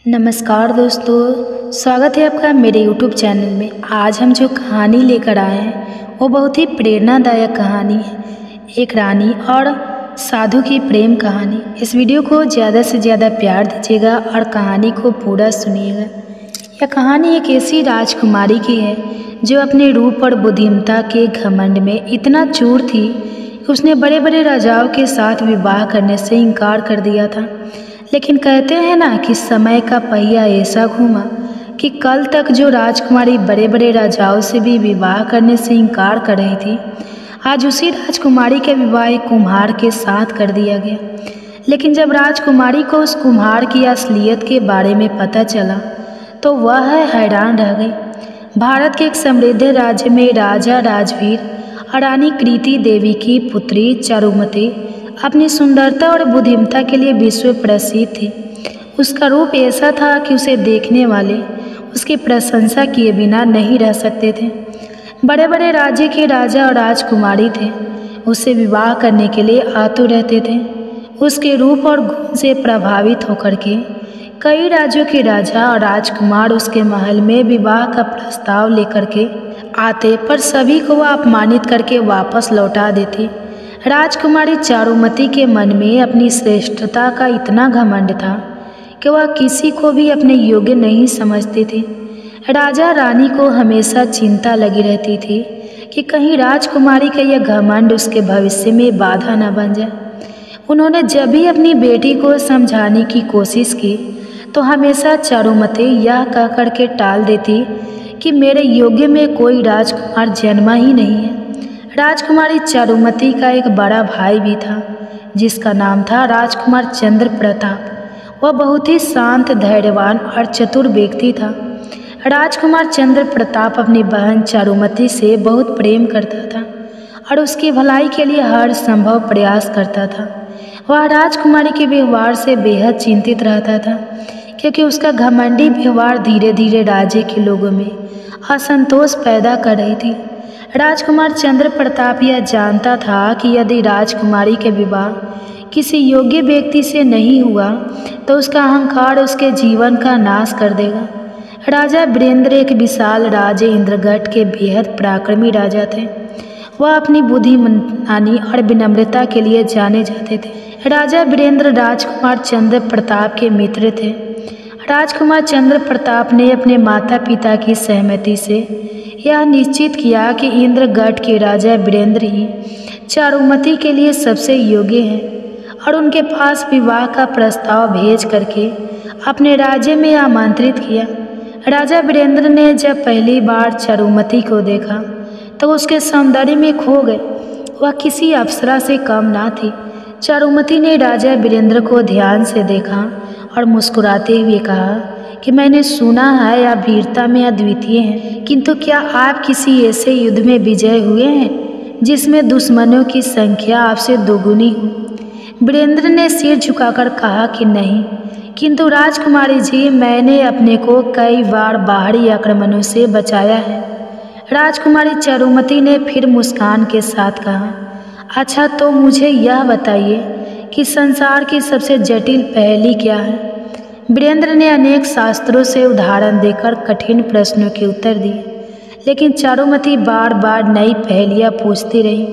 नमस्कार दोस्तों, स्वागत है आपका मेरे YouTube चैनल में। आज हम जो कहानी लेकर आए हैं वो बहुत ही प्रेरणादायक कहानी है। एक रानी और साधु की प्रेम कहानी। इस वीडियो को ज़्यादा से ज़्यादा प्यार दीजिएगा और कहानी को पूरा सुनिएगा। यह कहानी एक ऐसी राजकुमारी की है जो अपने रूप और बुद्धिमत्ता के घमंड में इतना चूर थी कि उसने बड़े बड़े राजाओं के साथ विवाह करने से इनकार कर दिया था। लेकिन कहते हैं ना कि समय का पहिया ऐसा घूमा कि कल तक जो राजकुमारी बड़े बड़े राजाओं से भी विवाह करने से इनकार कर रही थी, आज उसी राजकुमारी का विवाह एक कुम्हार के साथ कर दिया गया। लेकिन जब राजकुमारी को उस कुम्हार की असलियत के बारे में पता चला तो वह हैरान रह गई। भारत के एक समृद्ध राज्य में राजा राजवीर और रानी कृति देवी की पुत्री चारुमती अपनी सुंदरता और बुद्धिमत्ता के लिए विश्व प्रसिद्ध थी। उसका रूप ऐसा था कि उसे देखने वाले उसकी प्रशंसा किए बिना नहीं रह सकते थे। बड़े बड़े राज्य के राजा और राजकुमारी थे, उससे विवाह करने के लिए आतुर रहते थे। उसके रूप और गुण से प्रभावित होकर के कई राज्यों के राजा और राजकुमार उसके महल में विवाह का प्रस्ताव लेकर के आते, पर सभी को वह अपमानित करके वापस लौटा देती। राजकुमारी चारुमती के मन में अपनी श्रेष्ठता का इतना घमंड था कि वह किसी को भी अपने योग्य नहीं समझती थी। राजा रानी को हमेशा चिंता लगी रहती थी कि कहीं राजकुमारी का यह घमंड उसके भविष्य में बाधा न बन जाए। उन्होंने जब भी अपनी बेटी को समझाने की कोशिश की तो हमेशा चारुमती यह कह कर के टाल देती कि मेरे योग्य में कोई राजकुमार जन्मा ही नहीं है। राजकुमारी चारुमती का एक बड़ा भाई भी था जिसका नाम था राजकुमार चंद्र प्रताप। वह बहुत ही शांत, धैर्यवान और चतुर व्यक्ति था। राजकुमार चंद्र प्रताप अपनी बहन चारुमती से बहुत प्रेम करता था और उसकी भलाई के लिए हर संभव प्रयास करता था। वह राजकुमारी के व्यवहार से बेहद चिंतित रहता था क्योंकि उसका घमंडी व्यवहार धीरे धीरे राज्य के लोगों में असंतोष पैदा कर रही थी। राजकुमार चंद्र प्रताप यह जानता था कि यदि राजकुमारी का विवाह किसी योग्य व्यक्ति से नहीं हुआ तो उसका अहंकार उसके जीवन का नाश कर देगा। राजा वीरेंद्र एक विशाल राज्य इंद्रगढ़ के बेहद पराक्रमी राजा थे। वह अपनी बुद्धिमानी और विनम्रता के लिए जाने जाते थे। राजा वीरेंद्र राजकुमार चंद्र प्रताप के मित्र थे। राजकुमार चंद्र प्रताप ने अपने माता पिता की सहमति से यह निश्चित किया कि इंद्रगढ़ के राजा वीरेंद्र ही चारुमती के लिए सबसे योग्य हैं और उनके पास विवाह का प्रस्ताव भेज करके अपने राज्य में आमंत्रित किया। राजा वीरेंद्र ने जब पहली बार चारुमती को देखा तो उसके सौंदर्य में खो गए। वह किसी अप्सरा से कम ना थी। चारुमती ने राजा वीरेंद्र को ध्यान से देखा और मुस्कुराते हुए कहा कि मैंने सुना है आप वीरता में अद्वितीय हैं, किंतु क्या आप किसी ऐसे युद्ध में विजय हुए हैं जिसमें दुश्मनों की संख्या आपसे दोगुनी हो? वीरेंद्र ने सिर झुकाकर कहा कि नहीं, किंतु राजकुमारी जी, मैंने अपने को कई बार बाहरी आक्रमणों से बचाया है। राजकुमारी चारुमती ने फिर मुस्कान के साथ कहा, अच्छा तो मुझे यह बताइए कि संसार की सबसे जटिल पहेली क्या है? वीरेंद्र ने अनेक शास्त्रों से उदाहरण देकर कठिन प्रश्नों के उत्तर दिए, लेकिन चारुमती बार बार नई पहेलियाँ पूछती रही।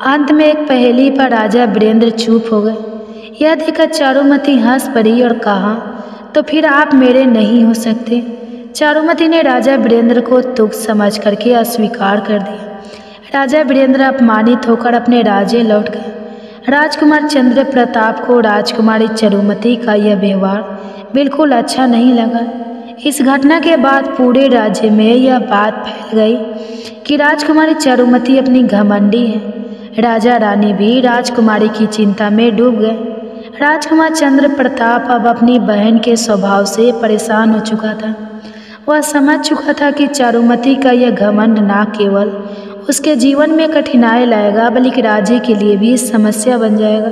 अंत में एक पहेली पर राजा वीरेंद्र चुप हो गए। यह देखकर चारुमती हंस पड़ी और कहा, तो फिर आप मेरे नहीं हो सकते। चारुमती ने राजा वीरेंद्र को तुच्छ समझ करके अस्वीकार कर दिया। राजा वीरेंद्र अपमानित होकर अपने राज्य लौट गए। राजकुमार चंद्र प्रताप को राजकुमारी चारुमती का यह व्यवहार बिल्कुल अच्छा नहीं लगा। इस घटना के बाद पूरे राज्य में यह बात फैल गई कि राजकुमारी चारुमती अपनी घमंडी है। राजा रानी भी राजकुमारी की चिंता में डूब गए। राजकुमार चंद्र प्रताप अब अपनी बहन के स्वभाव से परेशान हो चुका था। वह समझ चुका था कि चारुमती का यह घमंड न केवल उसके जीवन में कठिनाई लाएगा बल्कि राज्य के लिए भी समस्या बन जाएगा।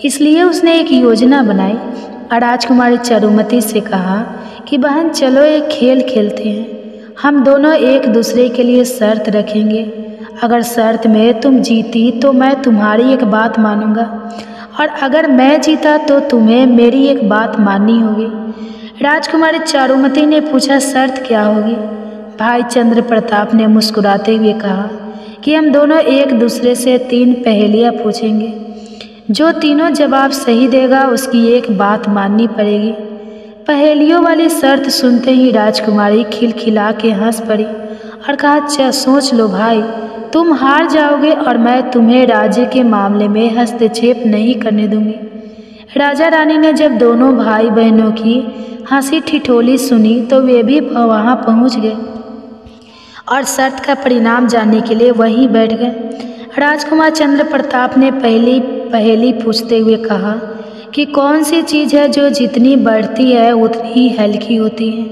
इसलिए उसने एक योजना बनाई और राजकुमारी चारुमती से कहा कि बहन, चलो एक खेल खेलते हैं। हम दोनों एक दूसरे के लिए शर्त रखेंगे। अगर शर्त में तुम जीती तो मैं तुम्हारी एक बात मानूंगा और अगर मैं जीता तो तुम्हें मेरी एक बात माननी होगी। राजकुमारी चारुमती ने पूछा, शर्त क्या होगी? भाई चंद्र प्रताप ने मुस्कुराते हुए कहा कि हम दोनों एक दूसरे से 3 पहेलियाँ पूछेंगे। जो तीनों जवाब सही देगा उसकी एक बात माननी पड़ेगी। पहेलियों वाली शर्त सुनते ही राजकुमारी खिलखिला के हंस पड़ी और कहा, अच्छा सोच लो भाई, तुम हार जाओगे और मैं तुम्हें राज्य के मामले में हस्तक्षेप नहीं करने दूंगी। राजा रानी ने जब दोनों भाई बहनों की हंसी ठिठोली सुनी तो वे भी वहाँ पहुँच गए और शर्त का परिणाम जानने के लिए वहीं बैठ गए। राजकुमार चंद्र प्रताप ने पहली पहेली पूछते हुए कहा कि कौन सी चीज़ है जो जितनी बढ़ती है उतनी ही हल्की होती है?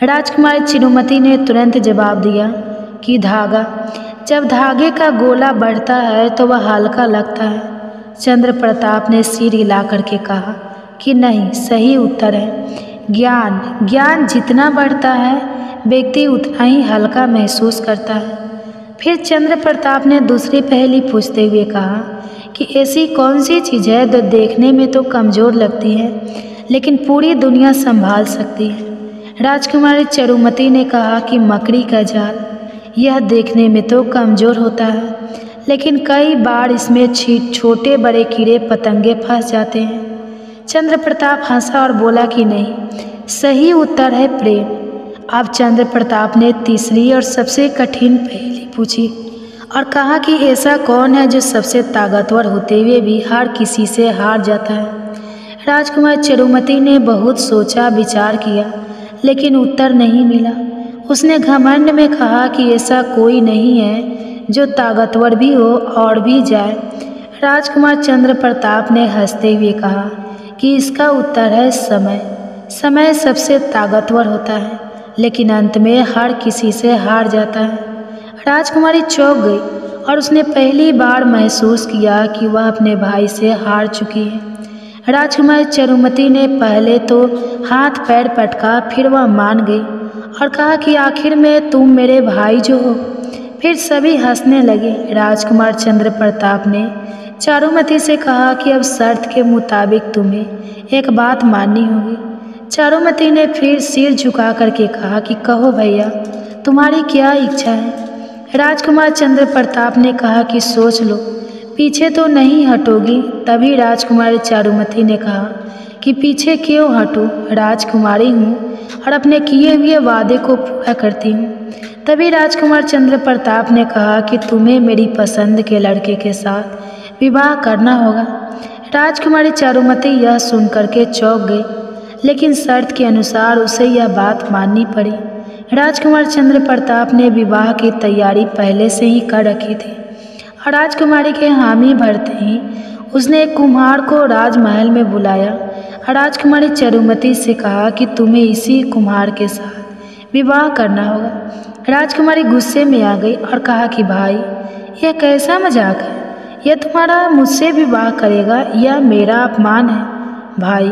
राजकुमारी चारुमती ने तुरंत जवाब दिया कि धागा। जब धागे का गोला बढ़ता है तो वह हल्का लगता है। चंद्र प्रताप ने सिर हिला करके कहा कि नहीं, सही उत्तर है ज्ञान। ज्ञान जितना बढ़ता है व्यक्ति उतना ही हल्का महसूस करता है। फिर चंद्र प्रताप ने दूसरी पहेली पूछते हुए कहा कि ऐसी कौन सी चीज़ है जो देखने में तो कमज़ोर लगती है लेकिन पूरी दुनिया संभाल सकती है? राजकुमारी चारुमती ने कहा कि मकड़ी का जाल। यह देखने में तो कमज़ोर होता है लेकिन कई बार इसमें छोटे बड़े कीड़े पतंगे फंस जाते हैं। चंद्र प्रताप हंसा और बोला कि नहीं, सही उत्तर है प्रेम। अब चंद्र प्रताप ने तीसरी और सबसे कठिन पहेली पूछी और कहा कि ऐसा कौन है जो सबसे ताकतवर होते हुए भी हर किसी से हार जाता है? राजकुमार चारुमती ने बहुत सोचा विचार किया लेकिन उत्तर नहीं मिला। उसने घमंड में कहा कि ऐसा कोई नहीं है जो ताकतवर भी हो और भी जाए। राजकुमार चंद्र प्रताप ने हंसते हुए कहा कि इसका उत्तर है समय। समय सबसे ताकतवर होता है लेकिन अंत में हर किसी से हार जाता है। राजकुमारी चौंक गई और उसने पहली बार महसूस किया कि वह अपने भाई से हार चुकी है। राजकुमारी चारुमती ने पहले तो हाथ पैर पटका, फिर वह मान गई और कहा कि आखिर में तुम मेरे भाई जो हो। फिर सभी हंसने लगे। राजकुमार चंद्र प्रताप ने चारुमती से कहा कि अब शर्त के मुताबिक तुम्हें एक बात माननी होगी। चारुमती ने फिर सिर झुका करके कहा कि कहो भैया, तुम्हारी क्या इच्छा है? राजकुमार चंद्र प्रताप ने कहा कि सोच लो, पीछे तो नहीं हटोगी? तभी राजकुमारी चारुमती ने कहा कि पीछे क्यों हटूं, राजकुमारी हूँ और अपने किए हुए वादे को पूरा करती हूँ। तभी राजकुमार चंद्र प्रताप ने कहा कि तुम्हें मेरी पसंद के लड़के के साथ विवाह करना होगा। राजकुमारी चारुमती यह सुन करके चौंक गई लेकिन शर्त के अनुसार उसे यह बात माननी पड़ी। राजकुमार चंद्र प्रताप ने विवाह की तैयारी पहले से ही कर रखी थी और राजकुमारी के हामी भरते ही उसने एक कुम्हार को राजमहल में बुलाया और राजकुमारी चारुमती से कहा कि तुम्हें इसी कुम्हार के साथ विवाह करना होगा। राजकुमारी गुस्से में आ गई और कहा कि भाई, यह कैसा मजाक है? यह तुम्हारा मुझसे विवाह करेगा? यह मेरा अपमान है भाई,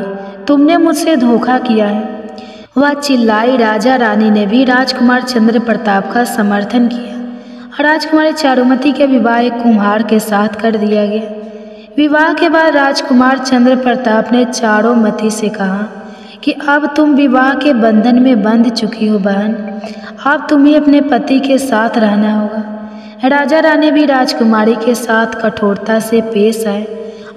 तुमने मुझसे धोखा किया है। वह चिल्लाई। राजा रानी ने भी राजकुमार चंद्र प्रताप का समर्थन किया और राजकुमारी चारुमती के विवाह एक कुम्हार के साथ कर दिया गया। विवाह के बाद राजकुमार चंद्र प्रताप ने चारुमती से कहा कि अब तुम विवाह के बंधन में बंध चुकी हो बहन, अब तुम्हें अपने पति के साथ रहना होगा। राजा रानी भी राजकुमारी के साथ कठोरता से पेश आए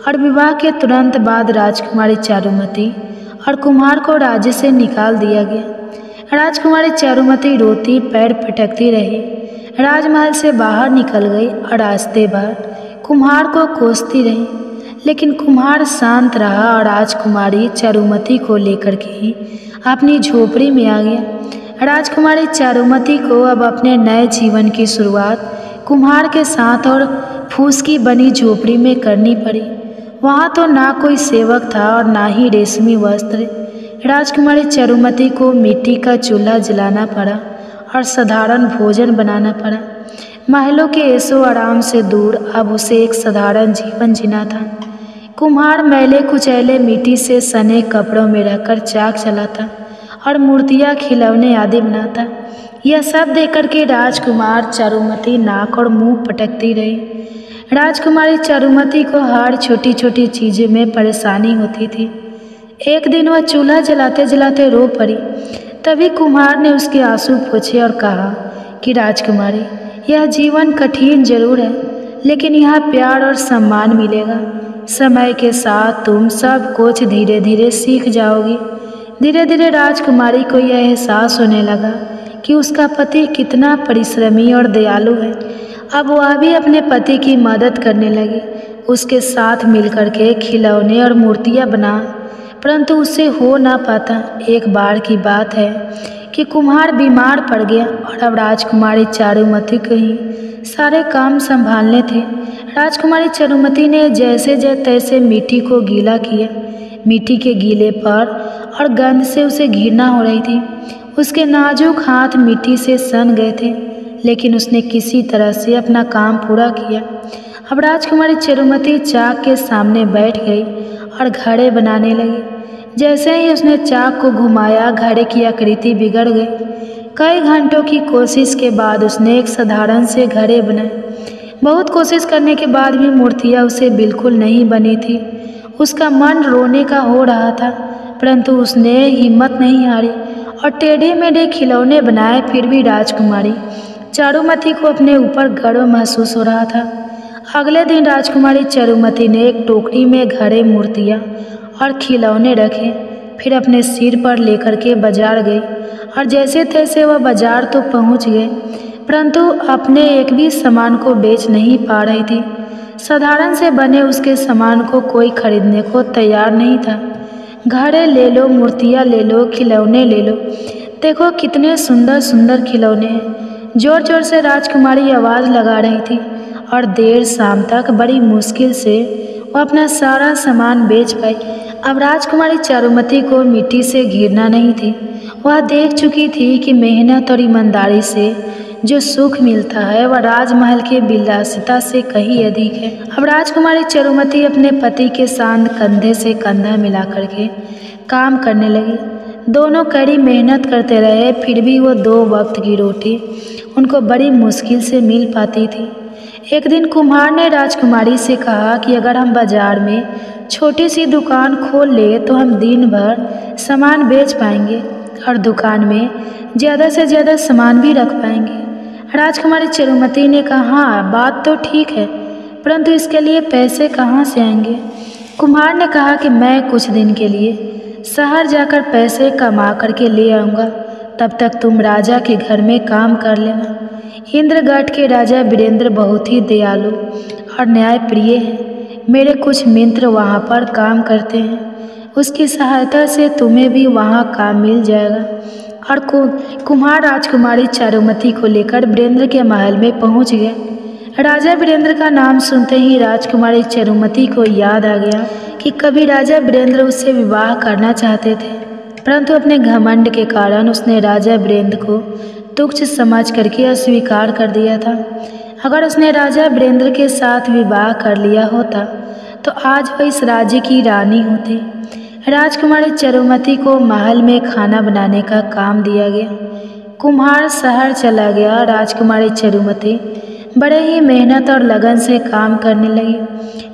और विवाह के तुरंत बाद राजकुमारी चारुमती और कुम्हार को राज्य से निकाल दिया गया। राजकुमारी चारुमती रोती पैर पटकती रही, राजमहल से बाहर निकल गई और रास्ते भर कुम्हार को कोसती रही लेकिन कुम्हार शांत रहा और राजकुमारी चारुमती को लेकर के ही अपनी झोपड़ी में आ गया। राजकुमारी चारुमती को अब अपने नए जीवन की शुरुआत कुम्हार के साथ और फूस की बनी झोपड़ी में करनी पड़ी। वहाँ तो ना कोई सेवक था और ना ही रेशमी वस्त्र। राजकुमारी चारुमती को मिट्टी का चूल्हा जलाना पड़ा और साधारण भोजन बनाना पड़ा। महलों के ऐशो आराम से दूर अब उसे एक साधारण जीवन जीना था। कुम्हार मैले कुचैले मिट्टी से सने कपड़ों में रहकर चाक चलाता और मूर्तियाँ खिलौने आदि बनाता। यह सब देख कर के राजकुमार चारुमती नाक और मुंह पटकती रही। राजकुमारी चारुमती को हर छोटी छोटी चीज़ों में परेशानी होती थी। एक दिन वह चूल्हा जलाते जलाते रो पड़ी। तभी कुम्हार ने उसके आंसू पोंछे और कहा कि राजकुमारी, यह जीवन कठिन जरूर है, लेकिन यहाँ प्यार और सम्मान मिलेगा। समय के साथ तुम सब कुछ धीरे धीरे सीख जाओगी। धीरे धीरे राजकुमारी को यह एहसास होने लगा कि उसका पति कितना परिश्रमी और दयालु है। अब वह भी अपने पति की मदद करने लगी, उसके साथ मिलकर के खिलौने और मूर्तियाँ बना, परंतु उससे हो ना पाता। एक बार की बात है कि कुम्हार बीमार पड़ गया और अब राजकुमारी चारुमती को ही सारे काम संभालने थे। राजकुमारी चारुमती ने जैसे तैसे मिट्टी को गीला किया। मिट्टी के गीले पर और गंध से उसे घृणा हो रही थी। उसके नाजुक हाथ मिट्टी से सन गए थे, लेकिन उसने किसी तरह से अपना काम पूरा किया। अब राजकुमारी चारुमती चाक के सामने बैठ गई और घड़े बनाने लगी। जैसे ही उसने चाक को घुमाया, घड़े की आकृति बिगड़ गई। कई घंटों की कोशिश के बाद उसने एक साधारण से घड़े बनाए। बहुत कोशिश करने के बाद भी मूर्तियाँ उसे बिल्कुल नहीं बनी थी। उसका मन रोने का हो रहा था, परंतु उसने हिम्मत नहीं हारी और टेढ़े मेढ़े खिलौने बनाए। फिर भी राजकुमारी चारुमती को अपने ऊपर गर्व महसूस हो रहा था। अगले दिन राजकुमारी चारुमती ने एक टोकरी में घड़े, मूर्तियाँ और खिलौने रखे। फिर अपने सिर पर लेकर के बाजार गई और जैसे तैसे वह बाजार तो पहुंच गए, परंतु अपने एक भी सामान को बेच नहीं पा रही थी। साधारण से बने उसके सामान को कोई खरीदने को तैयार नहीं था। घड़े ले लो, मूर्तियाँ ले लो, खिलौने ले लो, देखो कितने सुंदर सुंदर खिलौने हैं। जोर जोर से राजकुमारी आवाज़ लगा रही थी और देर शाम तक बड़ी मुश्किल से वह अपना सारा सामान बेच पाई। अब राजकुमारी चारुमती को मिट्टी से घृणा नहीं थी। वह देख चुकी थी कि मेहनत और ईमानदारी से जो सुख मिलता है वह राजमहल के विलासिता से कहीं अधिक है। अब राजकुमारी चारुमती अपने पति के साथ कंधे से कंधा मिला करके काम करने लगी। दोनों कड़ी मेहनत करते रहे, फिर भी वो 2 वक्त की रोटी उनको बड़ी मुश्किल से मिल पाती थी। एक दिन कुम्हार ने राजकुमारी से कहा कि अगर हम बाजार में छोटी सी दुकान खोल ले तो हम दिन भर सामान बेच पाएंगे और दुकान में ज़्यादा से ज़्यादा सामान भी रख पाएंगे। राजकुमारी चारुमती ने कहा, हाँ बात तो ठीक है, परंतु इसके लिए पैसे कहाँ से आएंगे। कुम्हार ने कहा कि मैं कुछ दिन के लिए शहर जाकर पैसे कमा करके ले आऊँगा, तब तक तुम राजा के घर में काम कर लेना। इंद्रगढ़ के राजा वीरेंद्र बहुत ही दयालु और न्यायप्रिय हैं। मेरे कुछ मित्र वहाँ पर काम करते हैं, उसकी सहायता से तुम्हें भी वहाँ काम मिल जाएगा। और कुम्हार राजकुमारी चारुमती को लेकर वीरेंद्र के महल में पहुँच गए। राजा वीरेंद्र का नाम सुनते ही राजकुमारी चारुमती को याद आ गया कि कभी राजा वीरेंद्र उससे विवाह करना चाहते थे, परंतु अपने घमंड के कारण उसने राजा वीरेंद्र को तुच्छ समझ करके अस्वीकार कर दिया था। अगर उसने राजा वीरेंद्र के साथ विवाह कर लिया होता तो आज वह इस राज्य की रानी होती। राजकुमारी चारुमती को महल में खाना बनाने का काम दिया गया। कुम्हार शहर चला गया। राजकुमारी चारुमती बड़े ही मेहनत और लगन से काम करने लगी।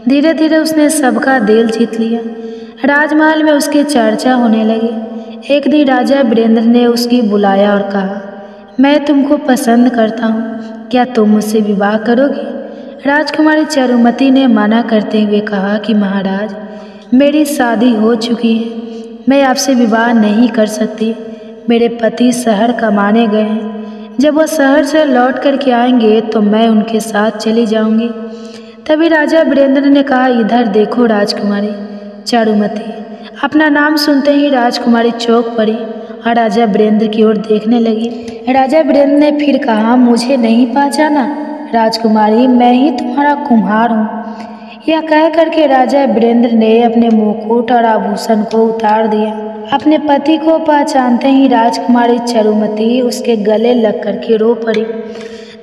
धीरे धीरे उसने सबका दिल जीत लिया। राजमहल में उसकी चर्चा होने लगी। एक दिन राजा वीरेंद्र ने उसकी बुलाया और कहा, मैं तुमको पसंद करता हूँ, क्या तुम मुझसे विवाह करोगी। राजकुमारी चारुमती ने मना करते हुए कहा कि महाराज, मेरी शादी हो चुकी है, मैं आपसे विवाह नहीं कर सकती। मेरे पति शहर कमाने गए हैं, जब वह शहर से लौट कर के आएंगे तो मैं उनके साथ चली जाऊंगी। तभी राजा वीरेंद्र ने कहा, इधर देखो राजकुमारी चारुमती। अपना नाम सुनते ही राजकुमारी चौंक पड़ी और राजा वीरेंद्र की ओर देखने लगी। राजा वीरेंद्र ने फिर कहा, मुझे नहीं पहचाना राजकुमारी, मैं ही तुम्हारा कुम्हार हूँ। यह कह करके राजा वीरेंद्र ने अपने मुकुट और आभूषण को उतार दिया। अपने पति को पहचानते ही राजकुमारी चारुमती उसके गले लग करके रो पड़ी।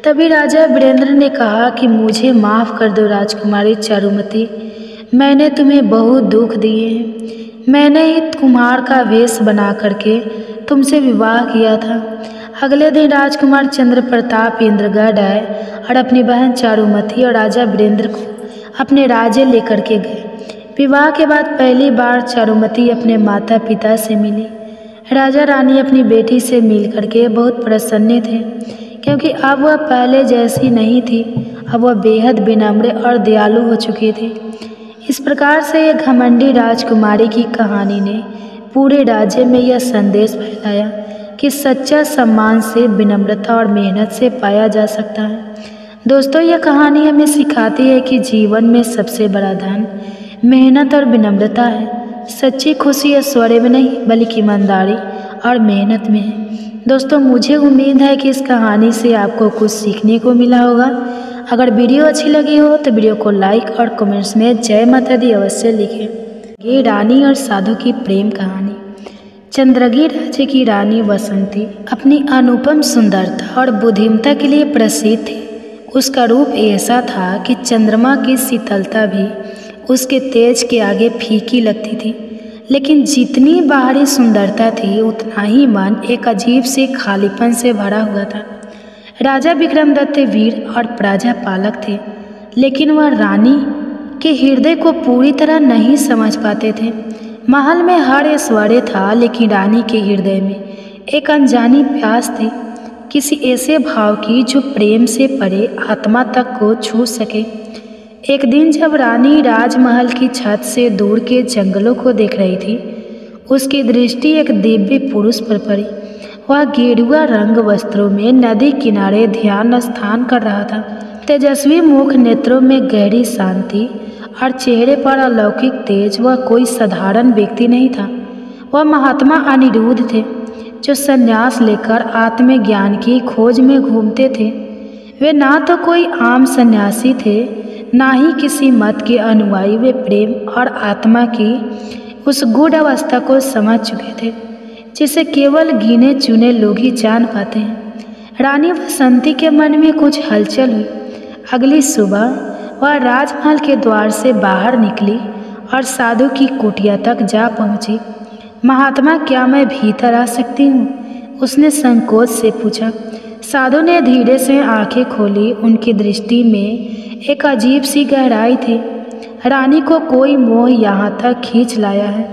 तभी राजा वीरेंद्र ने कहा कि मुझे माफ़ कर दो राजकुमारी चारुमती, मैंने तुम्हें बहुत दुख दिए हैं। मैंने ही कुम्हार का वेश बना करके तुमसे विवाह किया था। अगले दिन राजकुमार चंद्र प्रताप इंद्रगढ़ आए और अपनी बहन चारुमती और राजा वीरेंद्र को अपने राज्य लेकर के गए। विवाह के बाद पहली बार चारुमती अपने माता पिता से मिली। राजा रानी अपनी बेटी से मिल करके बहुत प्रसन्न थे, क्योंकि अब वह पहले जैसी नहीं थी। अब वह बेहद विनम्र और दयालु हो चुकी थी। इस प्रकार से एक घमंडी राजकुमारी की कहानी ने पूरे राज्य में यह संदेश फैलाया कि सच्चा सम्मान से, विनम्रता और मेहनत से पाया जा सकता है। दोस्तों, यह कहानी हमें सिखाती है कि जीवन में सबसे बड़ा धन मेहनत और विनम्रता है। सच्ची खुशी ऐश्वर्य में नहीं, बल्कि ईमानदारी और मेहनत में है। दोस्तों, मुझे उम्मीद है कि इस कहानी से आपको कुछ सीखने को मिला होगा। अगर वीडियो अच्छी लगी हो तो वीडियो को लाइक और कमेंट्स में जय माता दी अवश्य लिखें। ये रानी और साधु की प्रेम कहानी। चंद्रगिर राज्य की रानी बसंती अपनी अनुपम सुंदरता और बुद्धिमत्ता के लिए प्रसिद्ध थी। उसका रूप ऐसा था कि चंद्रमा की शीतलता भी उसके तेज के आगे फीकी लगती थी। लेकिन जितनी बाहरी सुंदरता थी, उतना ही मन एक अजीब से खालीपन से भरा हुआ था। राजा विक्रमदत्त वीर और प्रजा पालक थे, लेकिन वह रानी के हृदय को पूरी तरह नहीं समझ पाते थे। महल में हर ऐश्वर्य था, लेकिन रानी के हृदय में एक अनजानी प्यास थी, किसी ऐसे भाव की जो प्रेम से परे आत्मा तक को छू सके। एक दिन जब रानी राजमहल की छत से दूर के जंगलों को देख रही थी, उसकी दृष्टि एक दिव्य पुरुष पर पड़ी। वह गेरुआ रंग वस्त्रों में नदी किनारे ध्यान स्थान कर रहा था। तेजस्वी मुख, नेत्रों में गहरी शांति और चेहरे पर अलौकिक तेज। वह कोई साधारण व्यक्ति नहीं था, वह महात्मा अनिरुद्ध थे, जो संन्यास लेकर आत्मज्ञान की खोज में घूमते थे। वे ना तो कोई आम सन्यासी थे, ना ही किसी मत के अनुयायी। वे प्रेम और आत्मा की उस गूढ़ अवस्था को समझ चुके थे, जिसे केवल गिने चुने लोग ही जान पाते हैं। रानी बसंती के मन में कुछ हलचल हुई। अगली सुबह वह राजमहल के द्वार से बाहर निकली और साधु की कुटिया तक जा पहुंची। महात्मा, क्या मैं भीतर आ सकती हूँ? उसने संकोच से पूछा। साधु ने धीरे से आंखें खोली। उनकी दृष्टि में एक अजीब सी गहराई थी। रानी को कोई मोह यहाँ तक खींच लाया है।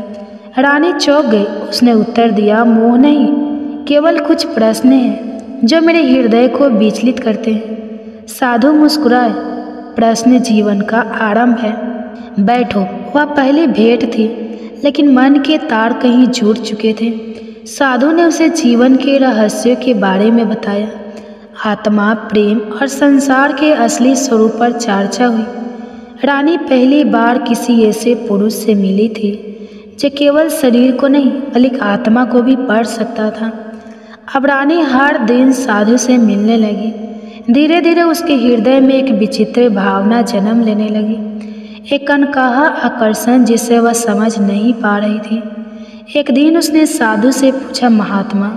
रानी चौंक गई। उसने उत्तर दिया, मोह नहीं, केवल कुछ प्रश्न हैं जो मेरे हृदय को विचलित करते हैं। साधु मुस्कुराए। प्रश्न जीवन का आरंभ है। बैठो। वह पहली भेंट थी, लेकिन मन के तार कहीं जुड़ चुके थे। साधु ने उसे जीवन के रहस्यों के बारे में बताया। आत्मा, प्रेम और संसार के असली स्वरूप पर चर्चा हुई। रानी पहली बार किसी ऐसे पुरुष से मिली थी जो केवल शरीर को नहीं, बल्कि आत्मा को भी पढ़ सकता था। अब रानी हर दिन साधु से मिलने लगी। धीरे धीरे उसके हृदय में एक विचित्र भावना जन्म लेने लगी, एक अनकहा आकर्षण जिसे वह समझ नहीं पा रही थी। एक दिन उसने साधु से पूछा, महात्मा,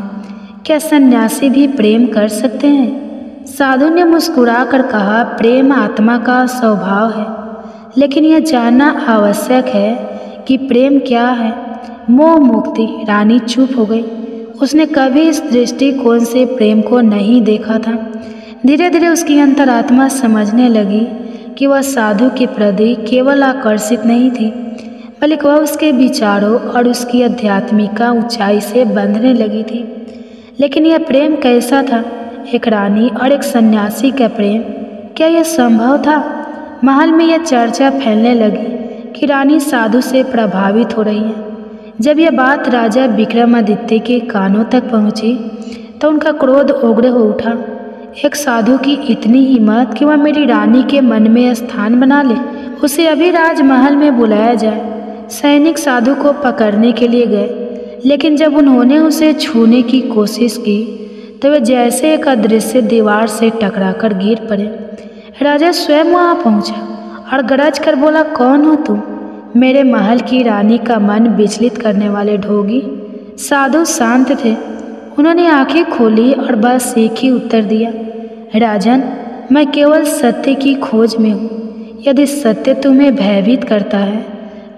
क्या सन्यासी भी प्रेम कर सकते हैं? साधु ने मुस्कुरा कर कहा, प्रेम आत्मा का स्वभाव है, लेकिन यह जानना आवश्यक है कि प्रेम क्या है। मोह मुक्ति। रानी चुप हो गई। उसने कभी इस दृष्टिकोण से प्रेम को नहीं देखा था। धीरे धीरे उसकी अंतरात्मा समझने लगी कि वह साधु के प्रति केवल आकर्षित नहीं थी, बल्कि वह उसके विचारों और उसकी आध्यात्मिका ऊंचाई से बंधने लगी थी। लेकिन यह प्रेम कैसा था? एक रानी और एक सन्यासी का प्रेम, क्या यह संभव था? महल में यह चर्चा फैलने लगी कि रानी साधु से प्रभावित हो रही है। जब यह बात राजा विक्रमादित्य के कानों तक पहुंची तो उनका क्रोध उग्र हो उठा। एक साधु की इतनी हिम्मत कि वह मेरी रानी के मन में स्थान बना ले। उसे अभी राजमहल में बुलाया जाए। सैनिक साधु को पकड़ने के लिए गए, लेकिन जब उन्होंने उसे छूने की कोशिश की तो वे जैसे एक अदृश्य दीवार से टकराकर गिर पड़े। राजा स्वयं वहां पहुंचा और गरज कर बोला, कौन हो तुम? मेरे महल की रानी का मन विचलित करने वाले ढोंगी। साधु शांत थे। उन्होंने आंखें खोली और बस एक ही उत्तर दिया, राजन, मैं केवल सत्य की खोज में हूँ। यदि सत्य तुम्हें भयभीत करता है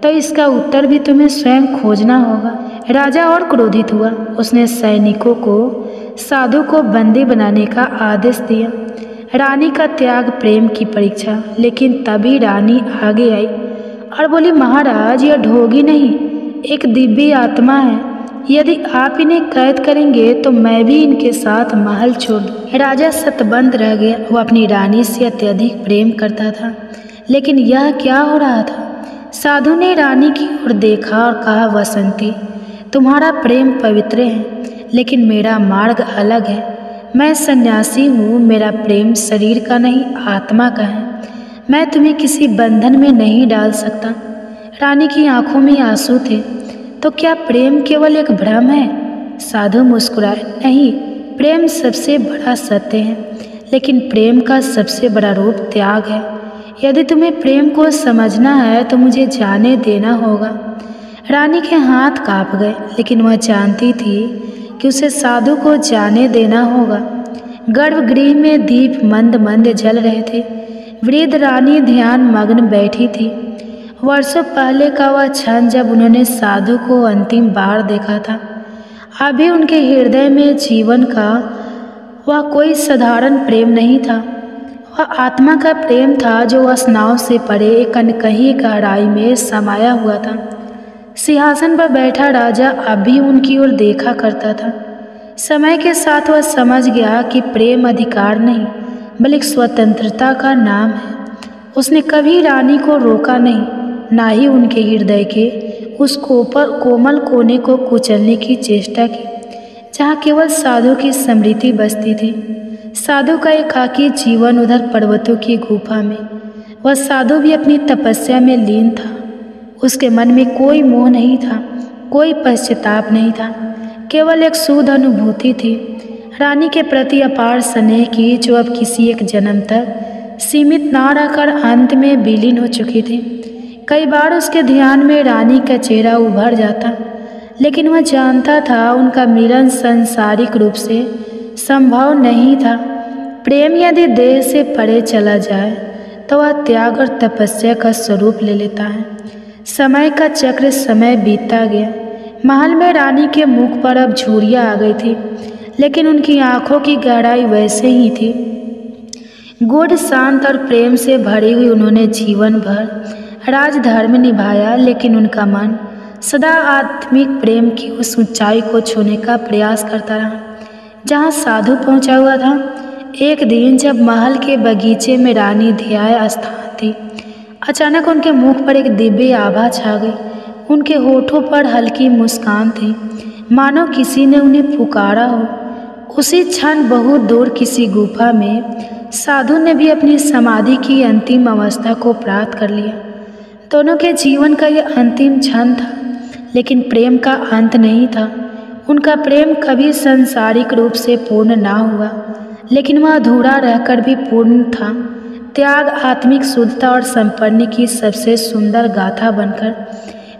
तो इसका उत्तर भी तुम्हें स्वयं खोजना होगा। राजा और क्रोधित हुआ। उसने सैनिकों को साधु को बंदी बनाने का आदेश दिया। रानी का त्याग प्रेम की परीक्षा। लेकिन तभी रानी आगे आई और बोली, महाराज यह ढोगी नहीं, एक दिव्य आत्मा है। यदि आप इन्हें कैद करेंगे तो मैं भी इनके साथ महल छोड़ दूं। राजा शतबंद रह गया। वो अपनी रानी से अत्यधिक प्रेम करता था, लेकिन यह क्या हो रहा था? साधु ने रानी की ओर देखा और कहा, वसंती, तुम्हारा प्रेम पवित्र है, लेकिन मेरा मार्ग अलग है। मैं सन्यासी हूँ, मेरा प्रेम शरीर का नहीं आत्मा का है। मैं तुम्हें किसी बंधन में नहीं डाल सकता। रानी की आंखों में आंसू थे। तो क्या प्रेम केवल एक भ्रम है? साधु मुस्कुराए, नहीं, प्रेम सबसे बड़ा सत्य है, लेकिन प्रेम का सबसे बड़ा रूप त्याग है। यदि तुम्हें प्रेम को समझना है तो मुझे जाने देना होगा। रानी के हाथ कांप गए, लेकिन वह जानती थी कि उसे साधु को जाने देना होगा। गर्भगृह में दीप मंद मंद जल रहे थे। वृद्ध रानी ध्यान मग्न बैठी थी। वर्षों पहले का वह क्षण जब उन्होंने साधु को अंतिम बार देखा था। अभी उनके हृदय में जीवन का वह कोई साधारण प्रेम नहीं था। वह आत्मा का प्रेम था जो स्नाव से परे एक अनकही गहराई में समाया हुआ था। सिंहासन पर बैठा राजा अभी उनकी ओर देखा करता था। समय के साथ वह समझ गया कि प्रेम अधिकार नहीं, बल्कि स्वतंत्रता का नाम है। उसने कभी रानी को रोका नहीं, ना ही उनके हृदय के उस कोमल कोने को कुचलने की चेष्टा की जहाँ केवल साधु की स्मृति बसती थी। साधु का एकाकी जीवन उधर पर्वतों की गुफा में। वह साधु भी अपनी तपस्या में लीन था। उसके मन में कोई मोह नहीं था, कोई पश्चाताप नहीं था, केवल एक शुद्ध अनुभूति थी, रानी के प्रति अपार स्नेह की, जो अब किसी एक जन्म तक सीमित ना रहकर अंत में विलीन हो चुकी थी। कई बार उसके ध्यान में रानी का चेहरा उभर जाता, लेकिन वह जानता था उनका मिलन सांसारिक रूप से संभव नहीं था। प्रेम यदि देह से परे चला जाए तो वह त्याग और तपस्या का स्वरूप ले लेता है। समय का चक्र समय बीतता गया। महल में रानी के मुख पर अब झुर्रियाँ आ गई थी, लेकिन उनकी आंखों की गहराई वैसे ही थी। गूढ़ शांत और प्रेम से भरी हुई उन्होंने जीवन भर राजधर्म निभाया, लेकिन उनका मन सदा आत्मिक प्रेम की उस ऊंचाई को छूने का प्रयास करता रहा जहाँ साधु पहुँचा हुआ था। एक दिन जब महल के बगीचे में रानी ध्यान स्थान थी, अचानक उनके मुख पर एक दिव्य आभा छा गई। उनके होठों पर हल्की मुस्कान थी, मानो किसी ने उन्हें पुकारा हो। उसी क्षण बहुत दूर किसी गुफा में साधु ने भी अपनी समाधि की अंतिम अवस्था को प्राप्त कर लिया। दोनों के जीवन का यह अंतिम क्षण था, लेकिन प्रेम का अंत नहीं था। उनका प्रेम कभी सांसारिक रूप से पूर्ण ना हुआ, लेकिन वह अधूरा रहकर भी पूर्ण था। त्याग, आत्मिक शुद्धता और संपन्न की सबसे सुंदर गाथा बनकर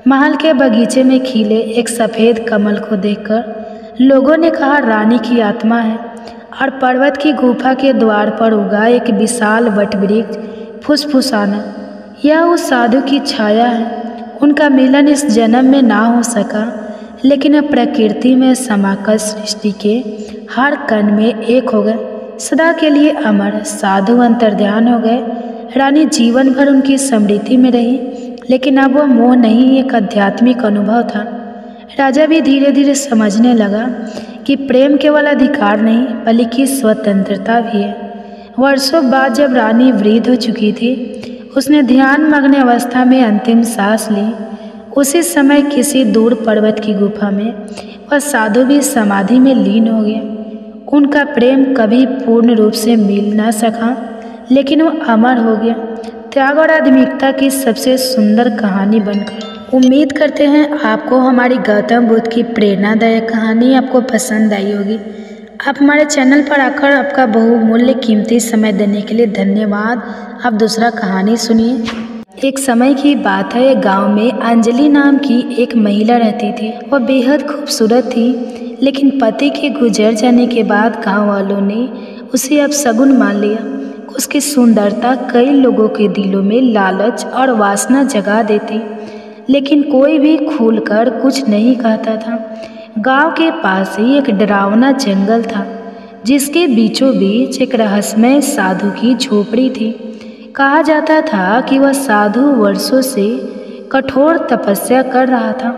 महल के बगीचे में खिले एक सफ़ेद कमल को देखकर लोगों ने कहा, रानी की आत्मा है। और पर्वत की गुफा के द्वार पर उगा एक विशाल वटवृक्ष फुसफुसाना, यह उस साधु की छाया है। उनका मिलन इस जन्म में ना हो सका, लेकिन प्रकृति में समाकर सृष्टि के हर कण में एक हो गए, सदा के लिए अमर। साधु अंतर्ध्यान हो गए। रानी जीवन भर उनकी स्मृति में रही, लेकिन अब वह मोह नहीं, एक आध्यात्मिक अनुभव था। राजा भी धीरे धीरे समझने लगा कि प्रेम केवल अधिकार नहीं, बल्कि स्वतंत्रता भी है। वर्षों बाद जब रानी वृद्ध हो चुकी थी, उसने ध्यान मग्न अवस्था में अंतिम सांस ली। उसी समय किसी दूर पर्वत की गुफा में वह साधु भी समाधि में लीन हो गया। उनका प्रेम कभी पूर्ण रूप से मिल न सका, लेकिन वह अमर हो गया, त्याग और आध्यात्मिकता की सबसे सुंदर कहानी बनकर। उम्मीद करते हैं आपको हमारी गौतम बुद्ध की प्रेरणादायक कहानी आपको पसंद आई होगी। आप हमारे चैनल पर आकर आपका बहुमूल्य कीमती समय देने के लिए धन्यवाद। आप दूसरा कहानी सुनिए। एक समय की बात है, एक गांव में अंजलि नाम की एक महिला रहती थी। वह बेहद खूबसूरत थी, लेकिन पति के गुजर जाने के बाद गांव वालों ने उसे अपशगुन मान लिया। उसकी सुंदरता कई लोगों के दिलों में लालच और वासना जगा देती, लेकिन कोई भी खुलकर कुछ नहीं कहता था। गांव के पास ही एक डरावना जंगल था, जिसके बीचों बीच एक रहस्यमय साधु की झोपड़ी थी। कहा जाता था कि वह साधु वर्षों से कठोर तपस्या कर रहा था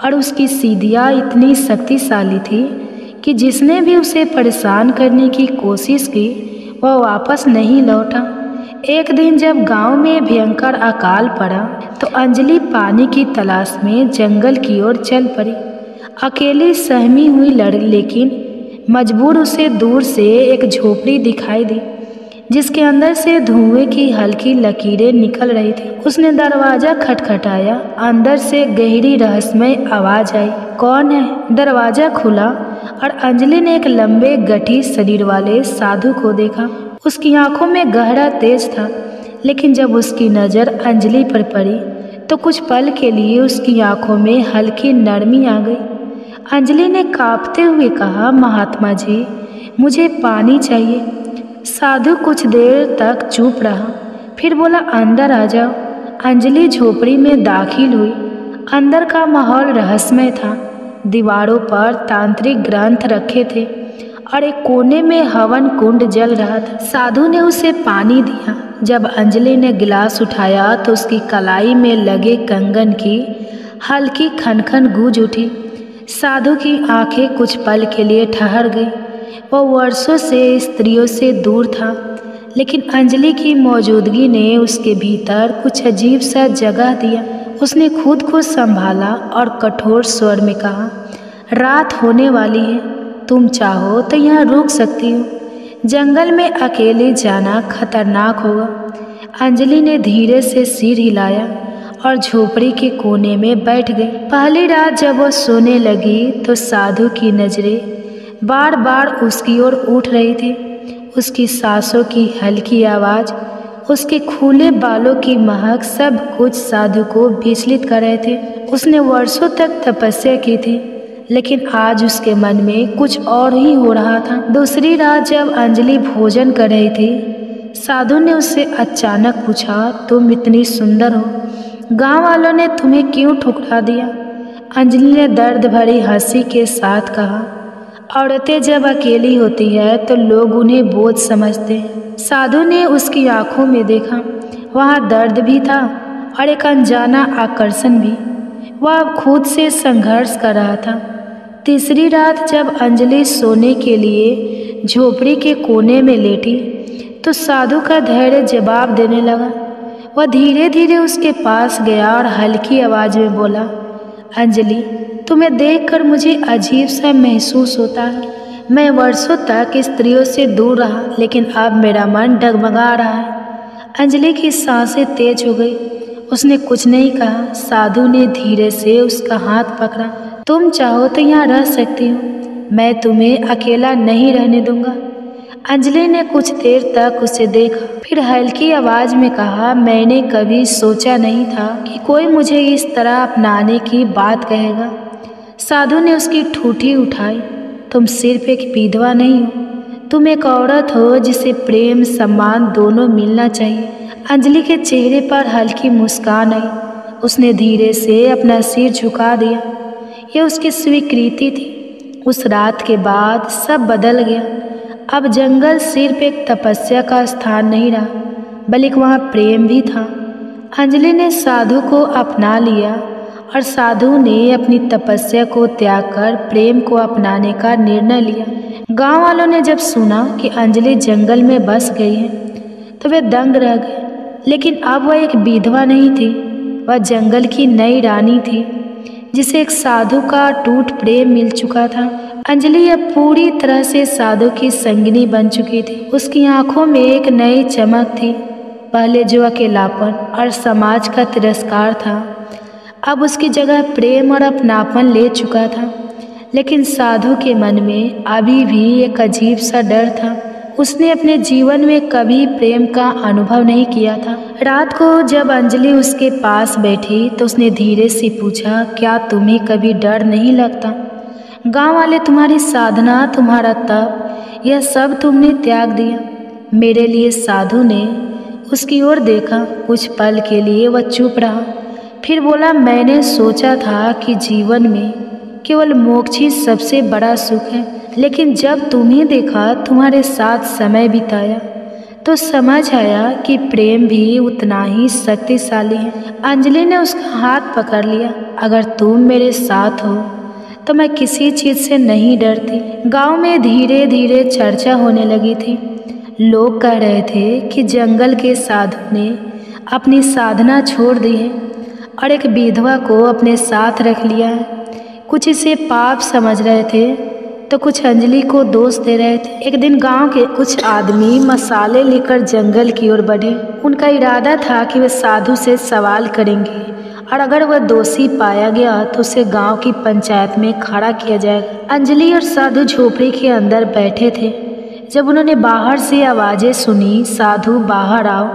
और उसकी सीढ़ियाँ इतनी शक्तिशाली थी कि जिसने भी उसे परेशान करने की कोशिश की वह वापस नहीं लौटा। एक दिन जब गांव में भयंकर अकाल पड़ा तो अंजलि पानी की तलाश में जंगल की ओर चल पड़ी। अकेली सहमी हुई लेकिन मजबूर उसे दूर से एक झोपड़ी दिखाई दी जिसके अंदर से धुएं की हल्की लकीरें निकल रही थी। उसने दरवाजा खटखटाया। अंदर से गहरी रहस्यमय आवाज आई, कौन है? दरवाजा खुला और अंजलि ने एक लंबे गठी शरीर वाले साधु को देखा। उसकी आंखों में गहरा तेज था, लेकिन जब उसकी नज़र अंजलि पर पड़ी तो कुछ पल के लिए उसकी आंखों में हल्की नरमी आ गई। अंजलि ने कांपते हुए कहा, महात्मा जी, मुझे पानी चाहिए। साधु कुछ देर तक चुप रहा, फिर बोला, अंदर आ जाओ। अंजलि झोपड़ी में दाखिल हुई। अंदर का माहौल रहस्यमय था। दीवारों पर तांत्रिक ग्रंथ रखे थे और एक कोने में हवन कुंड जल रहा था। साधु ने उसे पानी दिया। जब अंजलि ने गिलास उठाया तो उसकी कलाई में लगे कंगन की हल्की खनखन गूंज उठी। साधु की आंखें कुछ पल के लिए ठहर गई। वह वर्षों से स्त्रियों से दूर था, लेकिन अंजलि की मौजूदगी ने उसके भीतर कुछ अजीब सा जगह दिया। उसने खुद को संभाला और कठोर स्वर में कहा, रात होने वाली है, तुम चाहो तो यहाँ रुक सकती हो। जंगल में अकेले जाना खतरनाक होगा। अंजलि ने धीरे से सिर हिलाया और झोपड़ी के कोने में बैठ गई। पहली रात जब वह सोने लगी तो साधु की नजरें बार बार उसकी ओर उठ रही थी। उसकी सांसों की हल्की आवाज़, उसके खुले बालों की महक, सब कुछ साधु को विचलित कर रहे थे। उसने वर्षों तक तपस्या की थी, लेकिन आज उसके मन में कुछ और ही हो रहा था। दूसरी रात जब अंजलि भोजन कर रही थी, साधु ने उससे अचानक पूछा, तुम इतनी सुंदर हो, गांव वालों ने तुम्हें क्यों ठुकरा दिया? अंजलि ने दर्द भरी हंसी के साथ कहा, औरतें जब अकेली होती है तो लोग उन्हें बोझ समझते हैं। साधु ने उसकी आंखों में देखा। वहाँ दर्द भी था और एक अनजाना आकर्षण भी। वह अब खुद से संघर्ष कर रहा था। तीसरी रात जब अंजलि सोने के लिए झोपड़ी के कोने में लेटी तो साधु का धैर्य जवाब देने लगा। वह धीरे धीरे उसके पास गया और हल्की आवाज में बोला, अंजलि, तुम्हें देखकर मुझे अजीब सा महसूस होता है। मैं वर्षों तक स्त्रियों से दूर रहा, लेकिन अब मेरा मन डगमगा रहा है। अंजलि की सांसें तेज हो गई। उसने कुछ नहीं कहा। साधु ने धीरे से उसका हाथ पकड़ा। तुम चाहो तो यहाँ रह सकती हो, मैं तुम्हें अकेला नहीं रहने दूंगा। अंजलि ने कुछ देर तक उसे देखा, फिर हल्की आवाज में कहा, मैंने कभी सोचा नहीं था कि कोई मुझे इस तरह अपनाने की बात कहेगा। साधु ने उसकी ठूठी उठाई। तुम सिर्फ एक विधवा नहीं हो, तुम एक औरत हो जिसे प्रेम सम्मान दोनों मिलना चाहिए। अंजलि के चेहरे पर हल्की मुस्कान आई। उसने धीरे से अपना सिर झुका दिया। यह उसकी स्वीकृति थी। उस रात के बाद सब बदल गया। अब जंगल सिर्फ एक तपस्या का स्थान नहीं रहा, बल्कि वहाँ प्रेम भी था। अंजलि ने साधु को अपना लिया और साधु ने अपनी तपस्या को त्याग कर प्रेम को अपनाने का निर्णय लिया। गांव वालों ने जब सुना कि अंजलि जंगल में बस गई है तो वे दंग रह गए। लेकिन अब वह एक विधवा नहीं थी, वह जंगल की नई रानी थी जिसे एक साधु का टूट प्रेम मिल चुका था। अंजलि अब पूरी तरह से साधु की संगिनी बन चुकी थी। उसकी आंखों में एक नई चमक थी। पहले जो अकेलापन और समाज का तिरस्कार था, अब उसकी जगह प्रेम और अपनापन ले चुका था। लेकिन साधु के मन में अभी भी एक अजीब सा डर था। उसने अपने जीवन में कभी प्रेम का अनुभव नहीं किया था। रात को जब अंजलि उसके पास बैठी तो उसने धीरे से पूछा, क्या तुम्हें कभी डर नहीं लगता? गांव वाले, तुम्हारी साधना, तुम्हारा तप, यह सब तुमने त्याग दिया मेरे लिए। साधु ने उसकी ओर देखा। कुछ पल के लिए वह चुप रहा, फिर बोला, मैंने सोचा था कि जीवन में केवल मोक्ष ही सबसे बड़ा सुख है, लेकिन जब तुम्हें देखा, तुम्हारे साथ समय बिताया, तो समझ आया कि प्रेम भी उतना ही शक्तिशाली है। अंजलि ने उसका हाथ पकड़ लिया। अगर तुम मेरे साथ हो तो मैं किसी चीज़ से नहीं डरती। गांव में धीरे धीरे चर्चा होने लगी थी। लोग कह रहे थे कि जंगल के साधु ने अपनी साधना छोड़ दी है और एक विधवा को अपने साथ रख लिया है। कुछ इसे पाप समझ रहे थे तो कुछ अंजलि को दोष दे रहे थे। एक दिन गांव के कुछ आदमी मसाले लेकर जंगल की ओर बढ़े। उनका इरादा था कि वे साधु से सवाल करेंगे और अगर वह दोषी पाया गया तो उसे गांव की पंचायत में खड़ा किया जाएगा। अंजलि और साधु झोपड़ी के अंदर बैठे थे। जब उन्होंने बाहर से आवाज़ें सुनी, साधु बाहर आओ,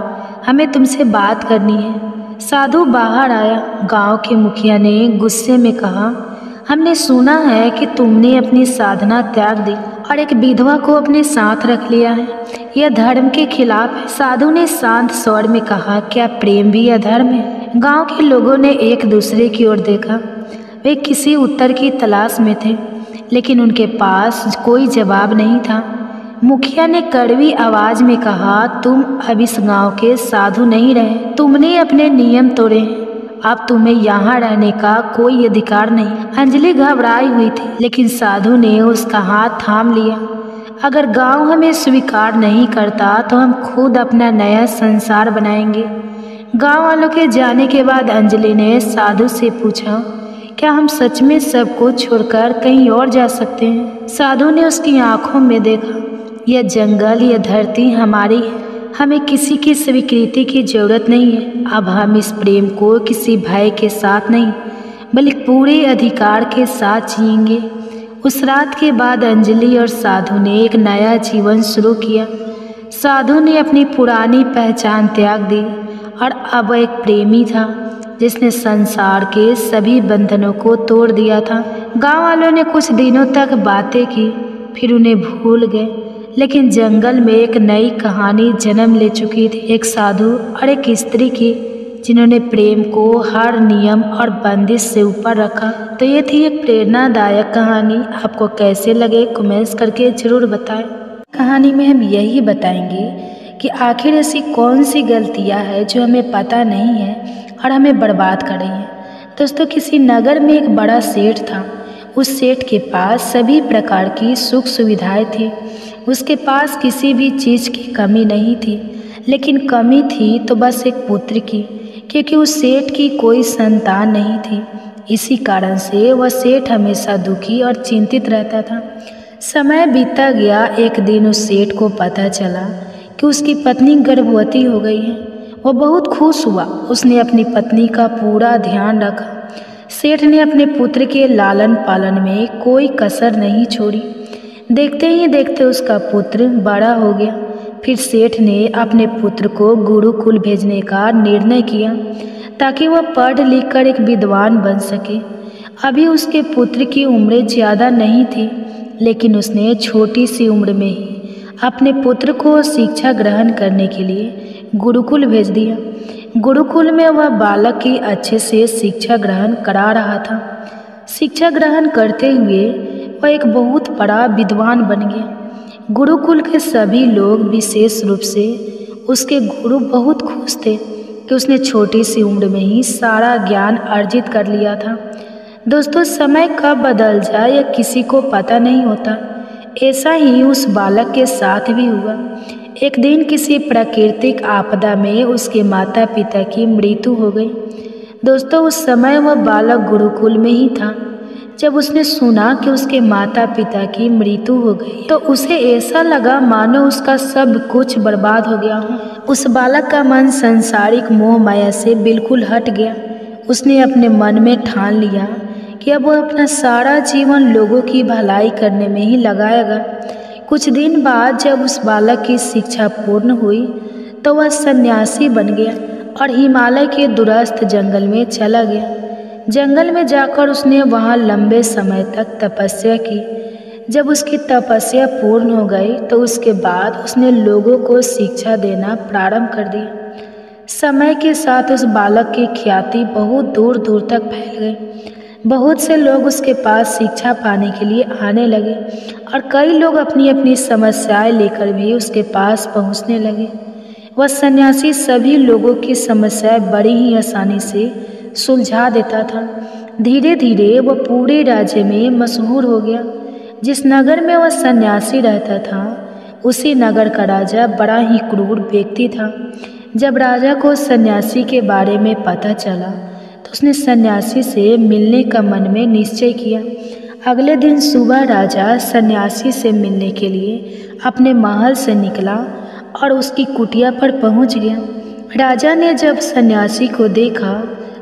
हमें तुमसे बात करनी है। साधु बाहर आया। गांव के मुखिया ने गुस्से में कहा, हमने सुना है कि तुमने अपनी साधना त्याग दी और एक विधवा को अपने साथ रख लिया है। यह धर्म के खिलाफ है। साधु ने शांत स्वर में कहा, क्या प्रेम भी अधर्म है? गांव के लोगों ने एक दूसरे की ओर देखा। वे किसी उत्तर की तलाश में थे, लेकिन उनके पास कोई जवाब नहीं था। मुखिया ने कड़वी आवाज में कहा, तुम अब इस गांव के साधु नहीं रहे। तुमने अपने नियम तोड़े हैं। अब तुम्हें यहाँ रहने का कोई अधिकार नहीं। अंजलि घबराई हुई थी, लेकिन साधु ने उसका हाथ थाम लिया। अगर गांव हमें स्वीकार नहीं करता तो हम खुद अपना नया संसार बनाएंगे। गांव वालों के जाने के बाद अंजलि ने साधु से पूछा, क्या हम सच में सब कुछ छोड़कर कहीं और जा सकते हैं? साधु ने उसकी आंखों में देखा। यह जंगल, यह धरती हमारी है। हमें किसी की स्वीकृति की जरूरत नहीं है। अब हम इस प्रेम को किसी भय के साथ नहीं, बल्कि पूरे अधिकार के साथ जिएंगे। उस रात के बाद अंजलि और साधु ने एक नया जीवन शुरू किया। साधु ने अपनी पुरानी पहचान त्याग दी और अब एक प्रेमी था जिसने संसार के सभी बंधनों को तोड़ दिया था। गांव वालों ने कुछ दिनों तक बातें की, फिर उन्हें भूल गए। लेकिन जंगल में एक नई कहानी जन्म ले चुकी थी, एक साधु और एक स्त्री की, जिन्होंने प्रेम को हर नियम और बंदिश से ऊपर रखा। तो ये थी एक प्रेरणादायक कहानी। आपको कैसे लगे कमेंट्स करके ज़रूर बताएं। कहानी में हम यही बताएंगे कि आखिर ऐसी कौन सी गलतियाँ हैं जो हमें पता नहीं है और हमें बर्बाद कर रही हैं। दोस्तों, किसी नगर में एक बड़ा सेठ था। उस सेठ के पास सभी प्रकार की सुख सुविधाएं थी। उसके पास किसी भी चीज़ की कमी नहीं थी, लेकिन कमी थी तो बस एक पुत्र की, क्योंकि उस सेठ की कोई संतान नहीं थी। इसी कारण से वह सेठ हमेशा दुखी और चिंतित रहता था। समय बीता गया। एक दिन उस सेठ को पता चला कि उसकी पत्नी गर्भवती हो गई है। वह बहुत खुश हुआ। उसने अपनी पत्नी का पूरा ध्यान रखा। सेठ ने अपने पुत्र के लालन पालन में कोई कसर नहीं छोड़ी। देखते ही देखते उसका पुत्र बड़ा हो गया। फिर सेठ ने अपने पुत्र को गुरुकुल भेजने का निर्णय किया ताकि वह पढ़ लिख कर एक विद्वान बन सके। अभी उसके पुत्र की उम्र ज़्यादा नहीं थी, लेकिन उसने छोटी सी उम्र में ही अपने पुत्र को शिक्षा ग्रहण करने के लिए गुरुकुल भेज दिया। गुरुकुल में वह बालक की अच्छे से शिक्षा ग्रहण करा रहा था। शिक्षा ग्रहण करते हुए वह एक बहुत बड़ा विद्वान बन गया। गुरुकुल के सभी लोग, विशेष रूप से उसके गुरु, बहुत खुश थे कि उसने छोटी सी उम्र में ही सारा ज्ञान अर्जित कर लिया था। दोस्तों, समय कब बदल जाए यह किसी को पता नहीं होता। ऐसा ही उस बालक के साथ भी हुआ। एक दिन किसी प्राकृतिक आपदा में उसके माता पिता की मृत्यु हो गई। दोस्तों, उस समय वह बालक गुरुकुल में ही था। जब उसने सुना कि उसके माता पिता की मृत्यु हो गई तो उसे ऐसा लगा मानो उसका सब कुछ बर्बाद हो गया हो। उस बालक का मन सांसारिक मोह माया से बिल्कुल हट गया। उसने अपने मन में ठान लिया कि अब वह अपना सारा जीवन लोगों की भलाई करने में ही लगाएगा। कुछ दिन बाद जब उस बालक की शिक्षा पूर्ण हुई तो वह सन्यासी बन गया और हिमालय के दूरस्थ जंगल में चला गया। जंगल में जाकर उसने वहाँ लंबे समय तक तपस्या की। जब उसकी तपस्या पूर्ण हो गई तो उसके बाद उसने लोगों को शिक्षा देना प्रारंभ कर दिया। समय के साथ उस बालक की ख्याति बहुत दूर दूर तक फैल गई। बहुत से लोग उसके पास शिक्षा पाने के लिए आने लगे और कई लोग अपनी अपनी समस्याएं लेकर भी उसके पास पहुंचने लगे। वह सन्यासी सभी लोगों की समस्याएं बड़ी ही आसानी से सुलझा देता था। धीरे धीरे वह पूरे राज्य में मशहूर हो गया। जिस नगर में वह सन्यासी रहता था उसी नगर का राजा बड़ा ही क्रूर व्यक्ति था। जब राजा को सन्यासी के बारे में पता चला तो उसने सन्यासी से मिलने का मन में निश्चय किया। अगले दिन सुबह राजा सन्यासी से मिलने के लिए अपने महल से निकला और उसकी कुटिया पर पहुंच गया। राजा ने जब सन्यासी को देखा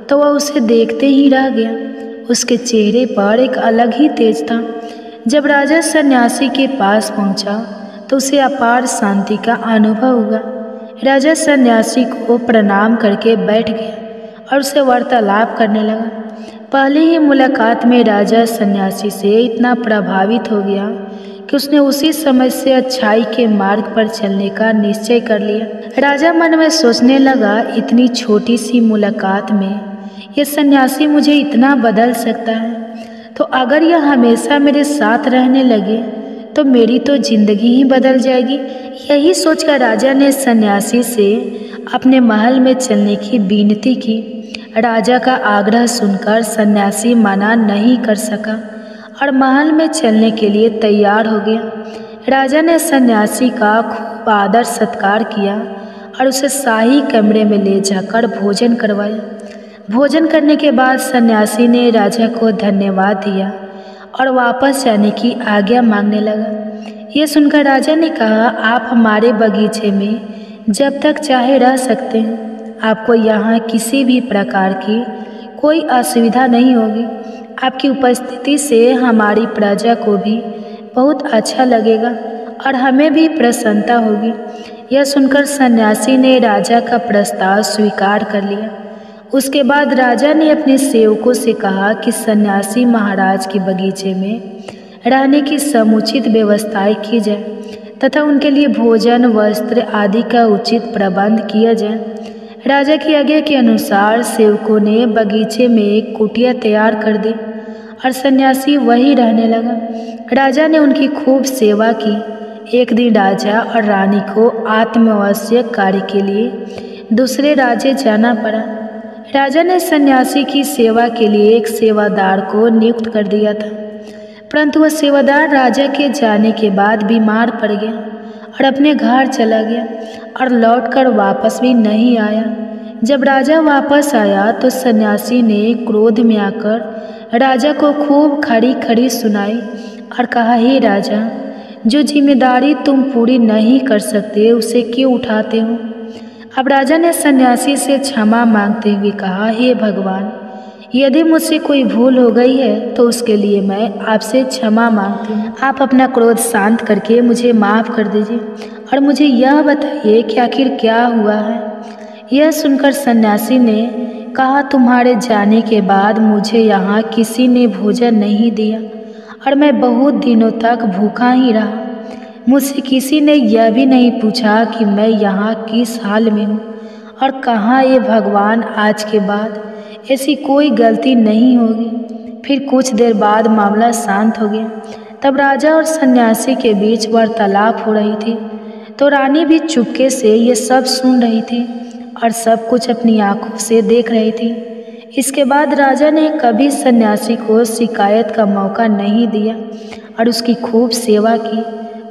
तो वह उसे देखते ही रह गया। उसके चेहरे पर एक अलग ही तेज था। जब राजा सन्यासी के पास पहुंचा तो उसे अपार शांति का अनुभव हुआ। राजा सन्यासी को प्रणाम करके बैठ गया और उसे वार्तालाप करने लगा। पहली ही मुलाकात में राजा सन्यासी से इतना प्रभावित हो गया कि उसने उसी समय से अच्छाई के मार्ग पर चलने का निश्चय कर लिया। राजा मन में सोचने लगा, इतनी छोटी सी मुलाकात में यह सन्यासी मुझे इतना बदल सकता है, तो अगर यह हमेशा मेरे साथ रहने लगे तो मेरी तो जिंदगी ही बदल जाएगी। यही सोचकर राजा ने सन्यासी से अपने महल में चलने की विनती की। राजा का आग्रह सुनकर सन्यासी मना नहीं कर सका और महल में चलने के लिए तैयार हो गया। राजा ने सन्यासी का खूब आदर सत्कार किया और उसे शाही कमरे में ले जाकर भोजन करवाया। भोजन करने के बाद सन्यासी ने राजा को धन्यवाद दिया और वापस जाने की आज्ञा मांगने लगा। यह सुनकर राजा ने कहा, आप हमारे बगीचे में जब तक चाहे रह सकते हैं। आपको यहाँ किसी भी प्रकार की कोई असुविधा नहीं होगी। आपकी उपस्थिति से हमारी प्रजा को भी बहुत अच्छा लगेगा और हमें भी प्रसन्नता होगी। यह सुनकर सन्यासी ने राजा का प्रस्ताव स्वीकार कर लिया। उसके बाद राजा ने अपने सेवकों से कहा कि सन्यासी महाराज के बगीचे में रहने की समुचित व्यवस्थाएं की जाए तथा उनके लिए भोजन, वस्त्र आदि का उचित प्रबंध किया जाए। राजा की आज्ञा के अनुसार सेवकों ने बगीचे में एक कुटिया तैयार कर दी और सन्यासी वहीं रहने लगा। राजा ने उनकी खूब सेवा की। एक दिन राजा और रानी को आत्मावश्यक कार्य के लिए दूसरे राज्य जाना पड़ा। राजा ने सन्यासी की सेवा के लिए एक सेवादार को नियुक्त कर दिया था, परंतु वह सेवादार राजा के जाने के बाद बीमार पड़ गया और अपने घर चला गया और लौटकर वापस भी नहीं आया। जब राजा वापस आया तो सन्यासी ने क्रोध में आकर राजा को खूब खड़ी खड़ी सुनाई और कहा, हे राजा, जो जिम्मेदारी तुम पूरी नहीं कर सकते उसे क्यों उठाते हो। अब राजा ने सन्यासी से क्षमा मांगते हुए कहा, हे भगवान, यदि मुझसे कोई भूल हो गई है तो उसके लिए मैं आपसे क्षमा मांगती हूँ। आप अपना क्रोध शांत करके मुझे माफ़ कर दीजिए और मुझे यह बताइए कि आखिर क्या हुआ है। यह सुनकर सन्यासी ने कहा, तुम्हारे जाने के बाद मुझे यहाँ किसी ने भोजन नहीं दिया और मैं बहुत दिनों तक भूखा ही रहा। मुझसे किसी ने यह भी नहीं पूछा कि मैं यहाँ किस हाल में हूँ और कहाँ। ये भगवान, आज के बाद ऐसी कोई गलती नहीं होगी। फिर कुछ देर बाद मामला शांत हो गया। तब राजा और सन्यासी के बीच वार्तालाप हो रही थी तो रानी भी चुपके से ये सब सुन रही थी और सब कुछ अपनी आंखों से देख रही थी। इसके बाद राजा ने कभी सन्यासी को शिकायत का मौका नहीं दिया और उसकी खूब सेवा की।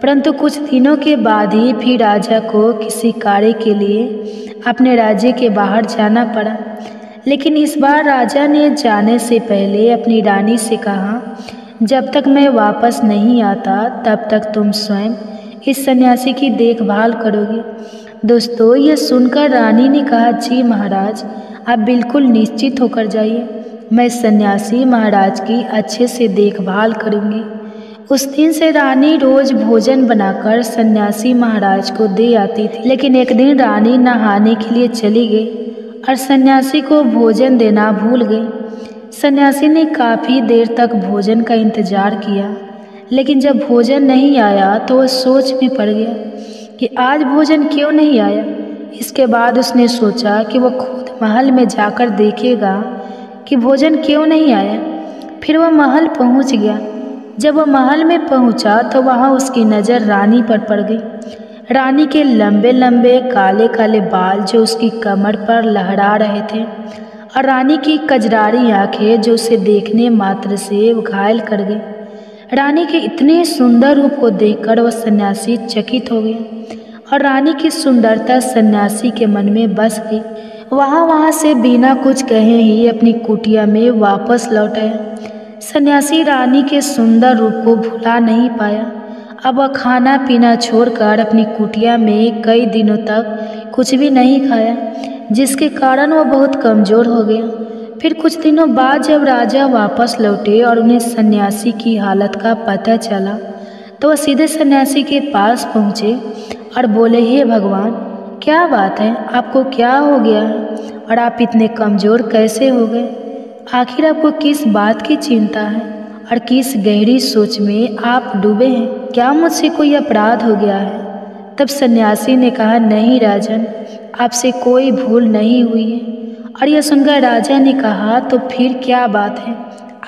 परंतु कुछ दिनों के बाद ही फिर राजा को किसी कार्य के लिए अपने राज्य के बाहर जाना पड़ा। लेकिन इस बार राजा ने जाने से पहले अपनी रानी से कहा, जब तक मैं वापस नहीं आता तब तक तुम स्वयं इस सन्यासी की देखभाल करोगी। दोस्तों, ये सुनकर रानी ने कहा, जी महाराज, आप बिल्कुल निश्चित होकर जाइए, मैं सन्यासी महाराज की अच्छे से देखभाल करूंगी। उस दिन से रानी रोज भोजन बनाकर सन्यासी महाराज को दे आती थी। लेकिन एक दिन रानी नहाने के लिए चली गई और सन्यासी को भोजन देना भूल गई। सन्यासी ने काफ़ी देर तक भोजन का इंतजार किया, लेकिन जब भोजन नहीं आया तो वह सोच में पड़ गया कि आज भोजन क्यों नहीं आया। इसके बाद उसने सोचा कि वह खुद महल में जाकर देखेगा कि भोजन क्यों नहीं आया। फिर वह महल पहुंच गया। जब वह महल में पहुंचा तो वहां उसकी नज़र रानी पर पड़ गई। रानी के लंबे लंबे काले काले बाल जो उसकी कमर पर लहरा रहे थे और रानी की कजरारी आंखें जो उसे देखने मात्र से घायल कर गई। रानी के इतने सुंदर रूप को देखकर वह सन्यासी चकित हो गया और रानी की सुंदरता सन्यासी के मन में बस गई। वहाँ से बिना कुछ कहे ही अपनी कुटिया में वापस लौट आया। सन्यासी रानी के सुंदर रूप को भुला नहीं पाया। अब वह खाना पीना छोड़कर अपनी कुटिया में कई दिनों तक कुछ भी नहीं खाया, जिसके कारण वह बहुत कमज़ोर हो गया। फिर कुछ दिनों बाद जब राजा वापस लौटे और उन्हें सन्यासी की हालत का पता चला तो वह सीधे सन्यासी के पास पहुँचे और बोले, हे भगवान, क्या बात है, आपको क्या हो गया है और आप इतने कमज़ोर कैसे हो गए? आखिर आपको किस बात की चिंता है और किस गहरी सोच में आप डूबे हैं? क्या मुझसे कोई अपराध हो गया है? तब सन्यासी ने कहा, नहीं राजन, आपसे कोई भूल नहीं हुई है। और यह सुनकर राजा ने कहा, तो फिर क्या बात है,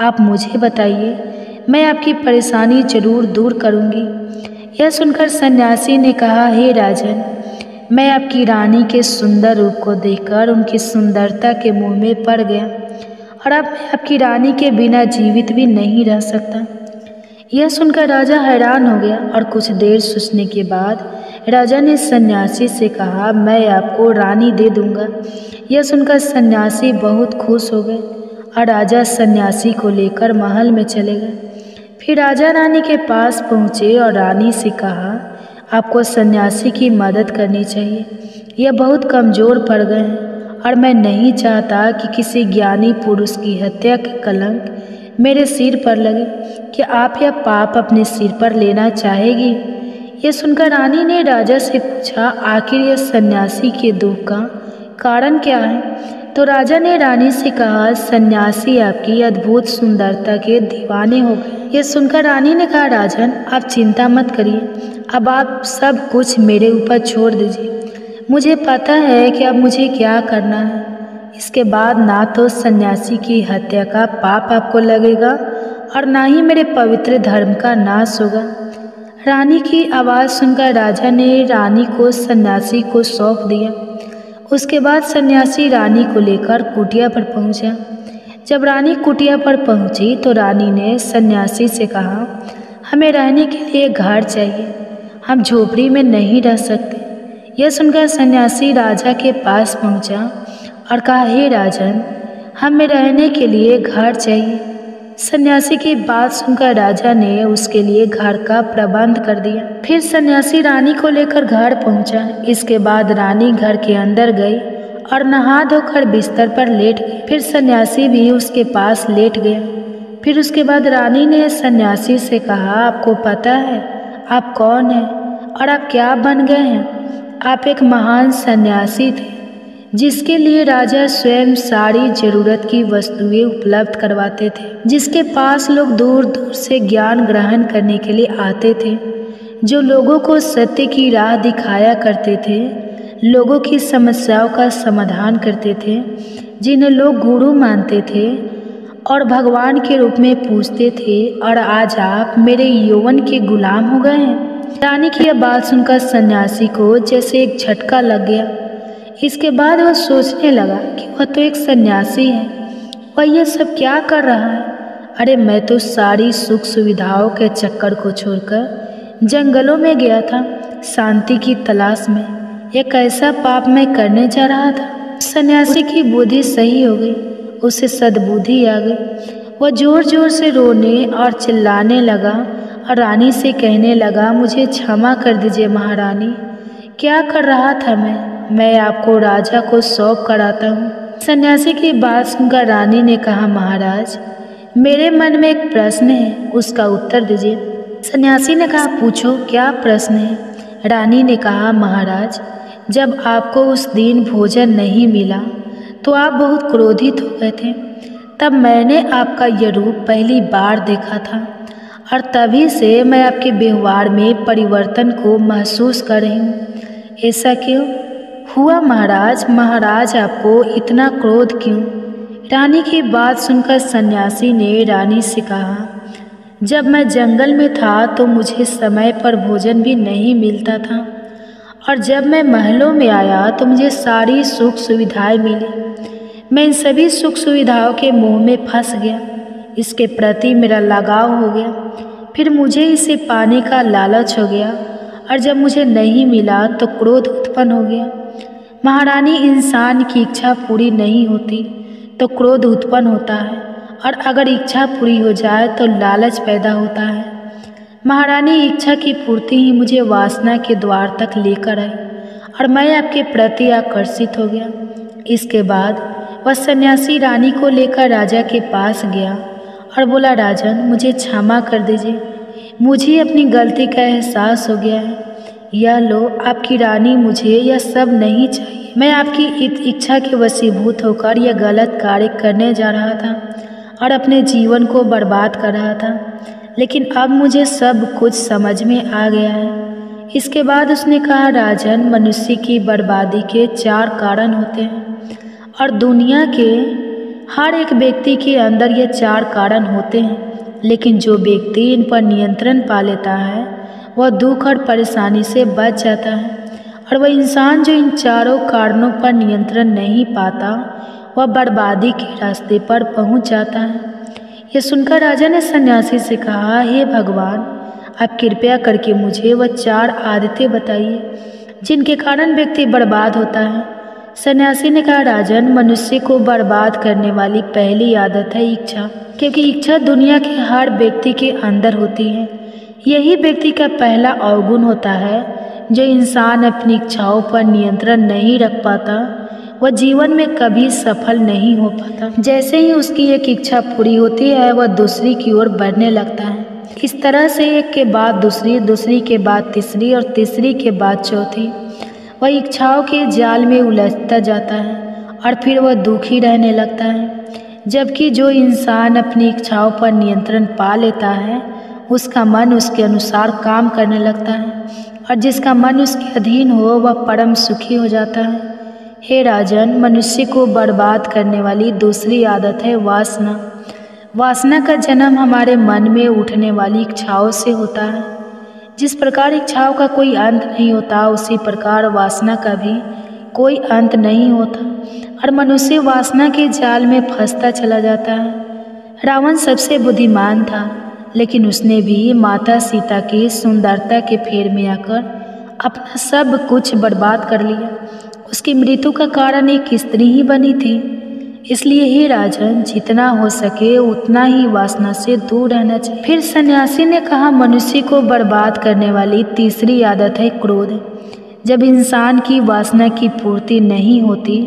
आप मुझे बताइए, मैं आपकी परेशानी जरूर दूर करूँगी। यह सुनकर सन्यासी ने कहा, हे राजन, मैं आपकी रानी के सुंदर रूप को देखकर उनकी सुंदरता के मुँह में पड़ गया और अब मैं आपकी रानी के बिना जीवित भी नहीं रह सकता। यह सुनकर राजा हैरान हो गया और कुछ देर सोचने के बाद राजा ने सन्यासी से कहा, मैं आपको रानी दे दूंगा। यह सुनकर सन्यासी बहुत खुश हो गए और राजा सन्यासी को लेकर महल में चले गए। फिर राजा रानी के पास पहुँचे और रानी से कहा, आपको सन्यासी की मदद करनी चाहिए, यह बहुत कमज़ोर पड़ गए हैं और मैं नहीं चाहता कि किसी ज्ञानी पुरुष की हत्या का कलंक मेरे सिर पर लगे। क्या आप यह पाप अपने सिर पर लेना चाहेगी? यह सुनकर रानी ने राजा से पूछा, आखिर यह सन्यासी के दुख का कारण क्या है? तो राजा ने रानी से कहा, सन्यासी आपकी अद्भुत सुंदरता के दीवाने हो गए। यह सुनकर रानी ने कहा, राजन, आप चिंता मत करिए, अब आप सब कुछ मेरे ऊपर छोड़ दीजिए। मुझे पता है कि अब मुझे क्या करना है। इसके बाद ना तो सन्यासी की हत्या का पाप आपको लगेगा और ना ही मेरे पवित्र धर्म का नाश होगा। रानी की आवाज़ सुनकर राजा ने रानी को सन्यासी को सौंप दिया। उसके बाद सन्यासी रानी को लेकर कुटिया पर पहुंचा। जब रानी कुटिया पर पहुंची तो रानी ने सन्यासी से कहा, हमें रहने के लिए घर चाहिए, हम झोपड़ी में नहीं रह सकते। यह सुनकर सन्यासी राजा के पास पहुंचा और कहा, हे राजन, हमें रहने के लिए घर चाहिए। सन्यासी की बात सुनकर राजा ने उसके लिए घर का प्रबंध कर दिया। फिर सन्यासी रानी को लेकर घर पहुंचा। इसके बाद रानी घर के अंदर गई और नहा धोकर बिस्तर पर लेट गई। फिर सन्यासी भी उसके पास लेट गया। फिर उसके बाद रानी ने सन्यासी से कहा, आपको पता है आप कौन हैं और आप क्या बन गए हैं? आप एक महान सन्यासी थे जिसके लिए राजा स्वयं सारी जरूरत की वस्तुएं उपलब्ध करवाते थे, जिसके पास लोग दूर दूर से ज्ञान ग्रहण करने के लिए आते थे, जो लोगों को सत्य की राह दिखाया करते थे, लोगों की समस्याओं का समाधान करते थे, जिन्हें लोग गुरु मानते थे और भगवान के रूप में पूजते थे। और आज आप मेरे यौवन के गुलाम हो गए हैं। रानी की यह बात सुनकर सन्यासी को जैसे एक झटका लग गया। इसके बाद वह सोचने लगा कि वह तो एक सन्यासी है, वह यह सब क्या कर रहा है? अरे मैं तो सारी सुख सुविधाओं के चक्कर को छोड़कर जंगलों में गया था शांति की तलाश में। एक ऐसा पाप मैं करने जा रहा था। सन्यासी की बुद्धि सही हो गई, उसे सद्बुद्धि आ गई। वह जोर जोर से रोने और चिल्लाने लगा और रानी से कहने लगा, मुझे क्षमा कर दीजिए महारानी, क्या कर रहा था मैं आपको राजा को सौंप कर आता हूँ। सन्यासी की बात सुनकर रानी ने कहा, महाराज, मेरे मन में एक प्रश्न है, उसका उत्तर दीजिए। सन्यासी ने कहा, पूछो, क्या प्रश्न है? रानी ने कहा, महाराज, जब आपको उस दिन भोजन नहीं मिला तो आप बहुत क्रोधित हो गए थे। तब मैंने आपका यह रूप पहली बार देखा था और तभी से मैं आपके व्यवहार में परिवर्तन को महसूस कर रही हूँ। ऐसा क्यों हुआ महाराज? महाराज आपको इतना क्रोध क्यों? रानी की बात सुनकर सन्यासी ने रानी से कहा, जब मैं जंगल में था तो मुझे समय पर भोजन भी नहीं मिलता था और जब मैं महलों में आया तो मुझे सारी सुख सुविधाएं मिली। मैं इन सभी सुख सुविधाओं के मोह में फंस गया, इसके प्रति मेरा लगाव हो गया। फिर मुझे इसे पाने का लालच हो गया और जब मुझे नहीं मिला तो क्रोध उत्पन्न हो गया। महारानी, इंसान की इच्छा पूरी नहीं होती तो क्रोध उत्पन्न होता है और अगर इच्छा पूरी हो जाए तो लालच पैदा होता है। महारानी, इच्छा की पूर्ति ही मुझे वासना के द्वार तक लेकर आई और मैं आपके प्रति आकर्षित हो गया। इसके बाद वह सन्यासी रानी को लेकर राजा के पास गया और बोला, राजन, मुझे क्षमा कर दीजिए, मुझे अपनी गलती का एहसास हो गया है। यह लो आपकी रानी, मुझे यह सब नहीं चाहिए। मैं आपकी इच्छा के वशीभूत होकर यह गलत कार्य करने जा रहा था और अपने जीवन को बर्बाद कर रहा था, लेकिन अब मुझे सब कुछ समझ में आ गया है। इसके बाद उसने कहा, राजन, मनुष्य की बर्बादी के 4 कारण होते हैं और दुनिया के हर एक व्यक्ति के अंदर ये 4 कारण होते हैं, लेकिन जो व्यक्ति इन पर नियंत्रण पा लेता है वह दुख और परेशानी से बच जाता है, और वह इंसान जो इन 4 कारणों पर नियंत्रण नहीं पाता वह बर्बादी के रास्ते पर पहुंच जाता है। यह सुनकर राजा ने सन्यासी से कहा, हे भगवान, आप कृपया करके मुझे वह 4 आदतें बताइए जिनके कारण व्यक्ति बर्बाद होता है। सन्यासी ने कहा, राजन, मनुष्य को बर्बाद करने वाली पहली आदत है इच्छा, क्योंकि इच्छा दुनिया के हर व्यक्ति के अंदर होती है। यही व्यक्ति का पहला अवगुण होता है। जो इंसान अपनी इच्छाओं पर नियंत्रण नहीं रख पाता वह जीवन में कभी सफल नहीं हो पाता। जैसे ही उसकी एक इच्छा पूरी होती है वह दूसरी की ओर बढ़ने लगता है। इस तरह से एक के बाद दूसरी, दूसरी के बाद तीसरी और तीसरी के बाद चौथी वह इच्छाओं के जाल में उलझता जाता है और फिर वह दुखी रहने लगता है। जबकि जो इंसान अपनी इच्छाओं पर नियंत्रण पा लेता है उसका मन उसके अनुसार काम करने लगता है और जिसका मन उसके अधीन हो वह परम सुखी हो जाता है। हे राजन, मनुष्य को बर्बाद करने वाली दूसरी आदत है वासना। वासना का जन्म हमारे मन में उठने वाली इच्छाओं से होता है। जिस प्रकार इच्छाओं का कोई अंत नहीं होता उसी प्रकार वासना का भी कोई अंत नहीं होता और मनुष्य वासना के जाल में फंसता चला जाता है। रावण सबसे बुद्धिमान था, लेकिन उसने भी माता सीता की सुंदरता के फेर में आकर अपना सब कुछ बर्बाद कर लिया। उसकी मृत्यु का कारण एक स्त्री ही बनी थी। इसलिए हे राजन, जितना हो सके उतना ही वासना से दूर रहना चाहिए। फिर सन्यासी ने कहा, मनुष्य को बर्बाद करने वाली तीसरी आदत है क्रोध। जब इंसान की वासना की पूर्ति नहीं होती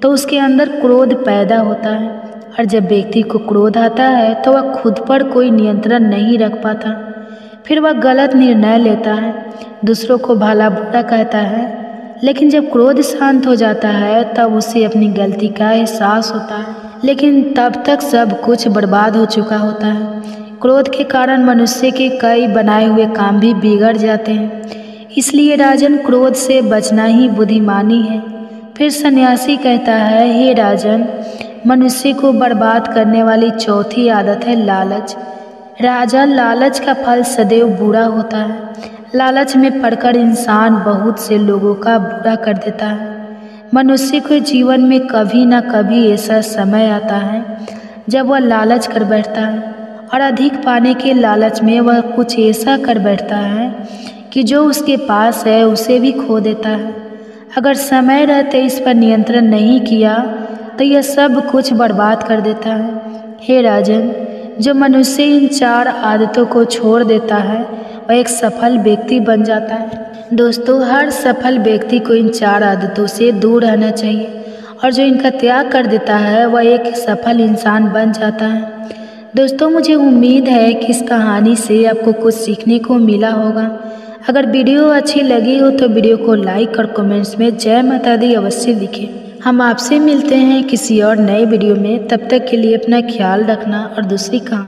तो उसके अंदर क्रोध पैदा होता है और जब व्यक्ति को क्रोध आता है तो वह खुद पर कोई नियंत्रण नहीं रख पाता। फिर वह गलत निर्णय लेता है, दूसरों को भला बुरा कहता है, लेकिन जब क्रोध शांत हो जाता है तब उसे अपनी गलती का एहसास होता है, लेकिन तब तक सब कुछ बर्बाद हो चुका होता है। क्रोध के कारण मनुष्य के कई बनाए हुए काम भी बिगड़ जाते हैं। इसलिए राजन, क्रोध से बचना ही बुद्धिमानी है। फिर सन्यासी कहता है, हे राजन, मनुष्य को बर्बाद करने वाली चौथी आदत है लालच। राजा, लालच का फल सदैव बुरा होता है। लालच में पड़कर इंसान बहुत से लोगों का बुरा कर देता है। मनुष्य के जीवन में कभी न कभी ऐसा समय आता है जब वह लालच कर बैठता है और अधिक पाने के लालच में वह कुछ ऐसा कर बैठता है कि जो उसके पास है उसे भी खो देता है। अगर समय रहते इस पर नियंत्रण नहीं किया तो यह सब कुछ बर्बाद कर देता है। हे राजन, जो मनुष्य इन 4 आदतों को छोड़ देता है वह एक सफल व्यक्ति बन जाता है। दोस्तों, हर सफल व्यक्ति को इन 4 आदतों से दूर रहना चाहिए और जो इनका त्याग कर देता है वह एक सफल इंसान बन जाता है। दोस्तों, मुझे उम्मीद है कि इस कहानी से आपको कुछ सीखने को मिला होगा। अगर वीडियो अच्छी लगी हो तो वीडियो को लाइक और कमेंट्स में जय माता दी अवश्य लिखें। हम आपसे मिलते हैं किसी और नए वीडियो में। तब तक के लिए अपना ख्याल रखना और दूसरी कहानी